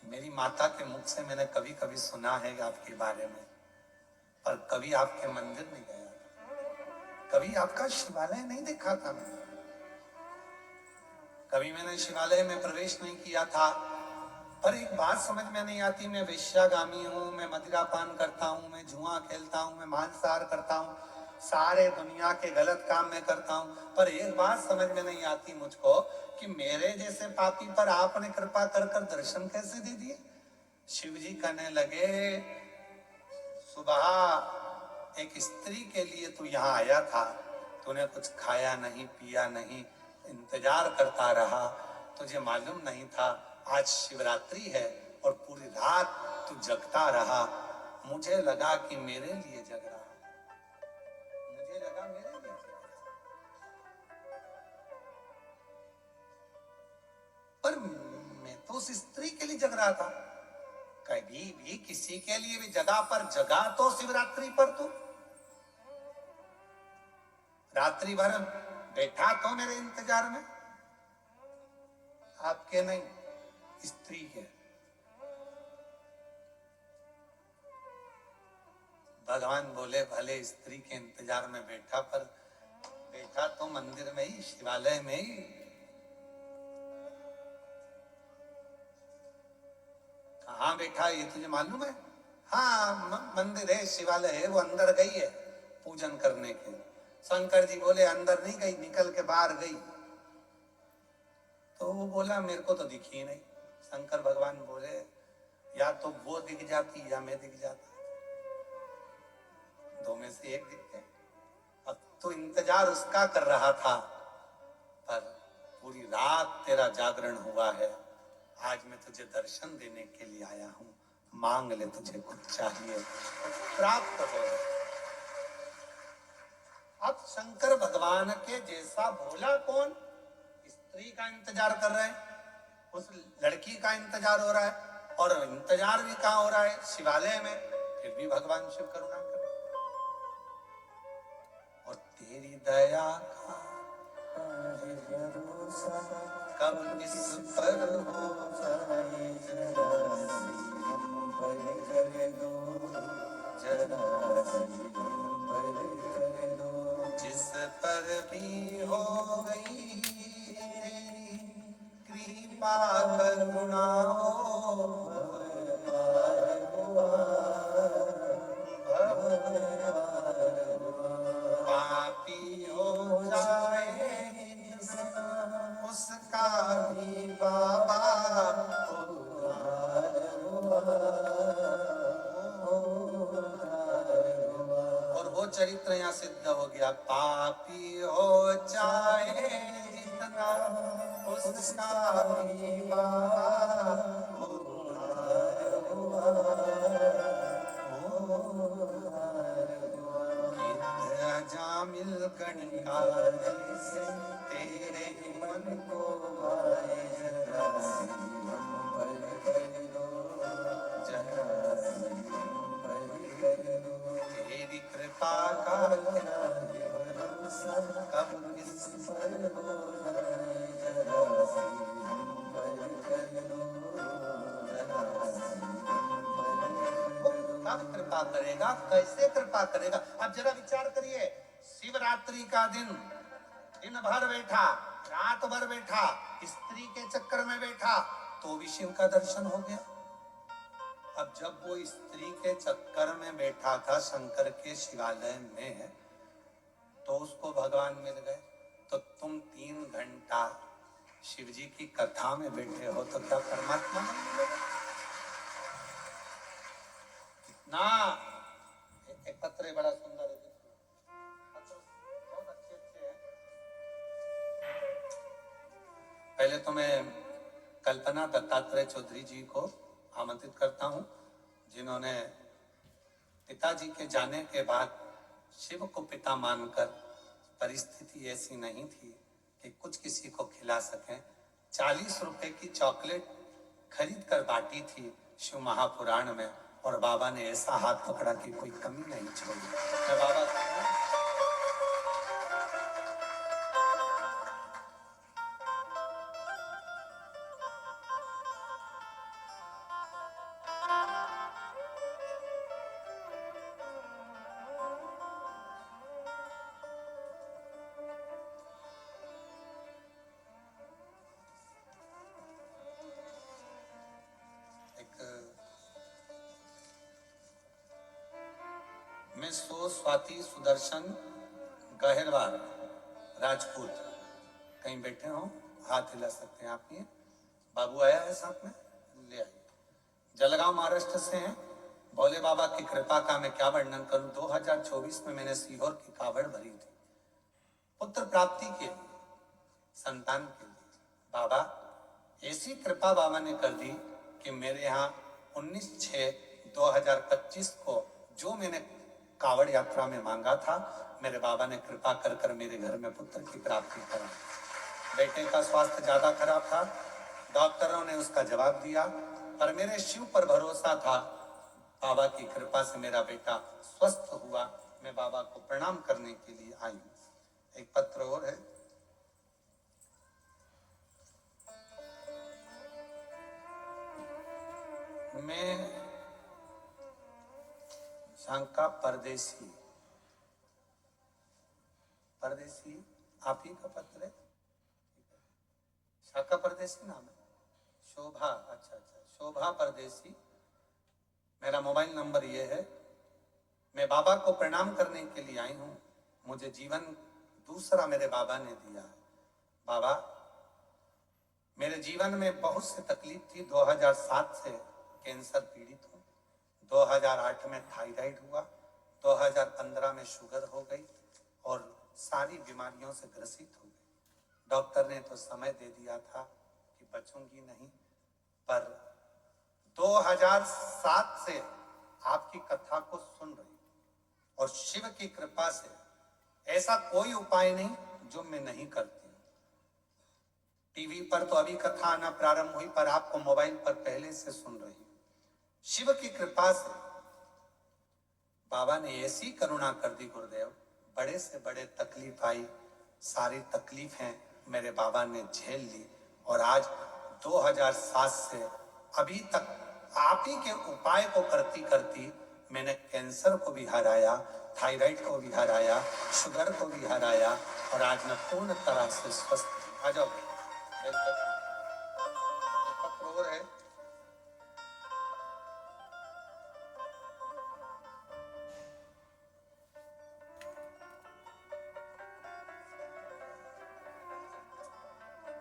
मेरी माता के मुख से मैंने कभी कभी सुना है आपके बारे में, पर कभी आपके मंदिर नहीं गया, कभी आपका शिवालय नहीं देखा था मैंने, कभी मैंने शिवालय में प्रवेश नहीं किया था। पर एक बात समझ में नहीं आती, मैं वेश्यागामी हूँ, मैं मदिरापान करता हूँ, मैं जुआ खेलता हूँ, मैं मांसाहार करता हूँ, सारे दुनिया के गलत काम मैं करता हूँ, पर एक बात समझ में नहीं आती मुझको कि मेरे जैसे पापी पर आपने कृपा कर कर दर्शन कैसे दे दिए। शिव जी कहने लगे, सुबह एक स्त्री के लिए तू यहाँ आया था, तूने कुछ खाया नहीं, पिया नहीं, इंतजार करता रहा, तुझे मालूम नहीं था आज शिवरात्रि है और पूरी रात तू जगता रहा। मुझे लगा कि मेरे लिए जग रहा, मुझे लगा मेरे लिए जग रहा, पर मैं तो उस स्त्री के लिए जग रहा था। कभी भी किसी के लिए भी जगह पर जगा तो शिवरात्रि पर तू रात्रि भर बैठा तो मेरे इंतजार में, आपके नहीं, स्त्री के। भगवान बोले भले स्त्री के इंतजार में बैठा, पर बैठा तो मंदिर में ही, शिवालय में ही। कहाँ बैठा ये तुझे मालूम है? हाँ, मंदिर है, शिवालय है, वो अंदर गई है पूजन करने के। शंकर जी बोले अंदर नहीं गई, निकल के बाहर गई। तो वो बोला मेरे को तो दिखी नहीं। शंकर भगवान बोले या तो वो दिख जाती या मैं दिख जाता, दो में से एक दिखते। अब तो इंतजार उसका कर रहा था, पर पूरी रात तेरा जागरण हुआ है, आज मैं तुझे दर्शन देने के लिए आया हूं, मांग ले तुझे कुछ चाहिए प्राप्त हो। अब शंकर भगवान के जैसा भोला कौन? स्त्री का इंतजार कर रहे हैं, उस लड़की का इंतजार हो रहा है, और इंतजार भी कहाँ हो रहा है? शिवालय में। फिर भी भगवान शिव करुणा कर, और तेरी दया का कब इस पर हो जाए, जिस पर भी हो गई कृपा करुणा हो, पापी हो जाए उसका भी बाबा और वो चरित्र यहाँ सिद्ध हो गया। पापी हो जाए जितना उसका भी बाबा जामिल गणिका से तेरे मन को भाए, तेरी कृपा का कब किस पर हो कब कृपा करेगा, कैसे कृपा करेगा? अब जरा विचार करिए, शिवरात्रि का दिन, दिन भर बैठा, रात भर बैठा, स्त्री के चक्कर में बैठा, तो भी शिव का दर्शन हो गया। अब जब वो स्त्री के चक्कर में बैठा था शंकर के शिवालय में, तो उसको भगवान मिल गए। तो तुम 3 घंटा शिव जी की कथा में बैठे हो, तो क्या परमात्मा नहीं मिलेगा? ना एक पत्र बड़ा सुंदर है, बहुत अच्छे अच्छे हैं। पहले तो मैं कल्पना दत्तात्रेय चौधरी जी को आमंत्रित करता हूं, जिन्होंने पिताजी के जाने के बाद शिव को पिता मानकर, परिस्थिति ऐसी नहीं थी कि कुछ किसी को खिला सकें, 40 रुपए की चॉकलेट खरीद कर बांटी थी शिव महापुराण में, और बाबा ने ऐसा हाथ पकड़ा कि कोई कमी नहीं छोड़ी। मैं बाबा मैं स्वाति सुदर्शन गहरवार राजपूत, कहीं बैठे हो हाथ हिला सकते हैं आप। ये बाबू आया है साथ में, ले आइए। जलगांव महाराष्ट्र से हैं। भोले बाबा की कृपा का मैं क्या वर्णन करूं। 2024 में मैंने सीहोर की कावड़ भरी थी, पुत्र प्राप्ति के लिए, संतान के लिए। बाबा ऐसी कृपा बाबा ने कर दी कि मेरे यहाँ 19/6/2025 को जो मैंने कावड़ यात्रा में मांगा था, मेरे बाबा ने कृपा कर कर मेरे घर में पुत्र की प्राप्ति करा। बेटे का स्वास्थ्य ज्यादा खराब था, डॉक्टरों ने उसका जवाब दिया, पर मेरे शिव पर भरोसा था। बाबा की कृपा से मेरा बेटा स्वस्थ हुआ। मैं बाबा को प्रणाम करने के लिए आई हूँ। एक पत्र और है। मैं झांका परदेसी, परदेसी आप ही का पत्र है? शाखा परदेसी नाम है, शोभा, अच्छा अच्छा, शोभा परदेसी। मेरा मोबाइल नंबर ये है। मैं बाबा को प्रणाम करने के लिए आई हूँ। मुझे जीवन दूसरा मेरे बाबा ने दिया है। बाबा, मेरे जीवन में बहुत सी तकलीफ थी। 2007 से कैंसर पीड़ित हूँ। 2008 में थायराइड हुआ, 2015 में शुगर हो गई और सारी बीमारियों से ग्रसित हो गई। डॉक्टर ने तो समय दे दिया था कि बचूंगी नहीं, पर 2007 से आपकी कथा को सुन रही और शिव की कृपा से ऐसा कोई उपाय नहीं जो मैं नहीं करती। टीवी पर तो अभी कथा आना प्रारंभ हुई, पर आपको मोबाइल पर पहले से सुन रही। शिव की कृपा से बाबा ने ऐसी करुणा कर दी गुरुदेव, बड़े से बड़े तकलीफ आई, सारी तकलीफें मेरे बाबा ने झेल ली और आज 2007 से अभी तक आप ही के उपाय को करती करती मैंने कैंसर को भी हराया, थायराइड को भी हराया, शुगर को भी हराया और आज मैं पूर्ण तरह से स्वस्थ। आ जाओ, पत्र और है।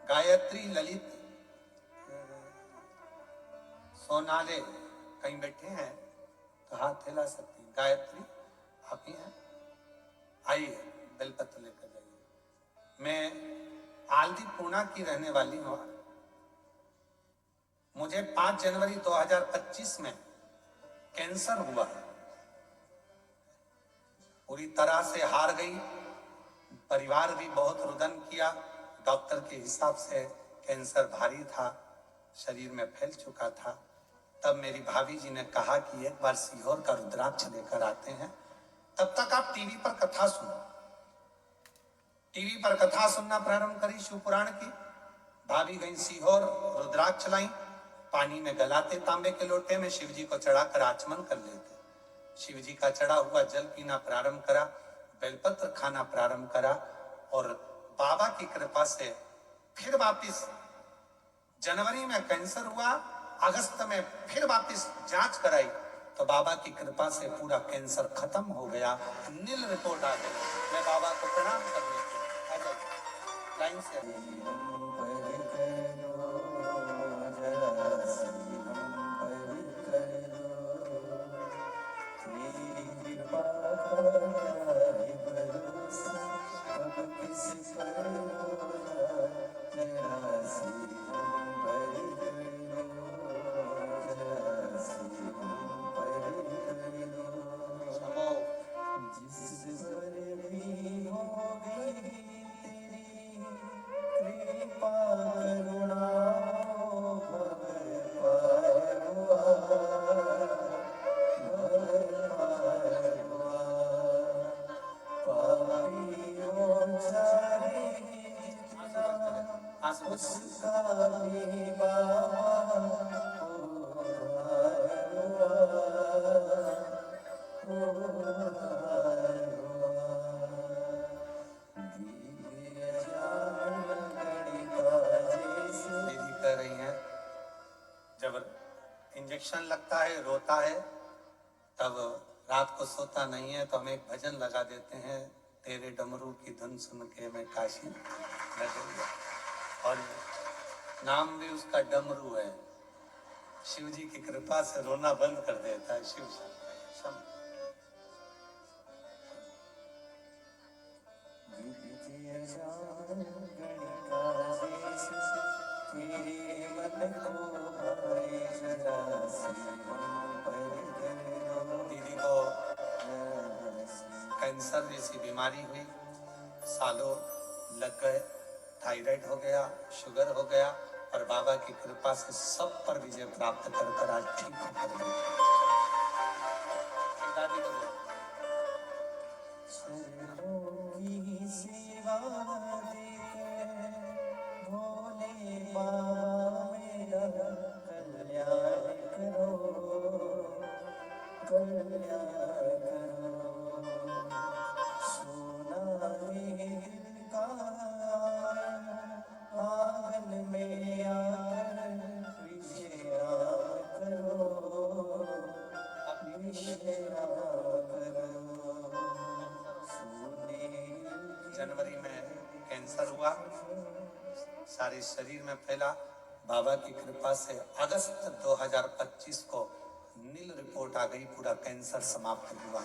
गायत्री ललित सोनाले कहीं बैठे हैं तो हाथ हिला सकती हैं। गायत्री आप ही हैं, आइए बेलपत्र लेकर जाइए। मैं आलदी पूना की रहने वाली हूँ। मुझे 5 जनवरी 2025 में कैंसर हुआ। पूरी तरह से हार गई। परिवार भी बहुत रुदन किया। डॉक्टर के हिसाब से कैंसर भारी था, शरीर में फैल चुका था। तब मेरी भाभी जी ने कहा कि एक बार सीहोर का रुद्राक्ष लेकर आते हैं, तब तक आप टीवी पर कथा सुनो। टीवी पर कथा सुनना प्रारंभ करी शिव पुराण की। भाभी गई सीहोर, रुद्राक्ष लाई, पानी में गलाते तांबे के लोटे में, शिव जी को चढ़ाकर आचमन कर लेते। शिव जी का चढ़ा हुआ जल पीना प्रारंभ करा, बेलपत्र खाना प्रारंभ करा और बाबा की कृपा से फिर वापिस जनवरी में कैंसर हुआ, अगस्त में फिर वापिस जांच कराई तो बाबा की कृपा से पूरा कैंसर खत्म हो गया, नील रिपोर्ट आ गई। मैं बाबा को प्रणाम करने के लिए लाइन से इंजेक्शन लगता है, रोता है, तब रात को सोता नहीं है तो हम एक भजन लगा देते हैं, तेरे डमरू की धुन सुन के मैं काशी नगर गया। और नाम भी उसका डमरू है। शिव जी की कृपा से रोना बंद कर देता है शिव शम। दीदी को कैंसर जैसी बीमारी हुई, सालों लग गए, थायराइड हो गया, शुगर हो गया, और बाबा की कृपा से सब पर विजय प्राप्त कर आज ठीक होकर गए। दादी को भोले बाबा मेरा कल्याण करो। कल्याण करो। सोना हीर का आंगन में आकर विश्राम करो, विश्राम करो। सोने जनवरी में कैंसर हुआ, सारे शरीर में फैला। बाबा की कृपा से अगस्त 2025 को नील रिपोर्ट आ गई, पूरा कैंसर समाप्त हुआ।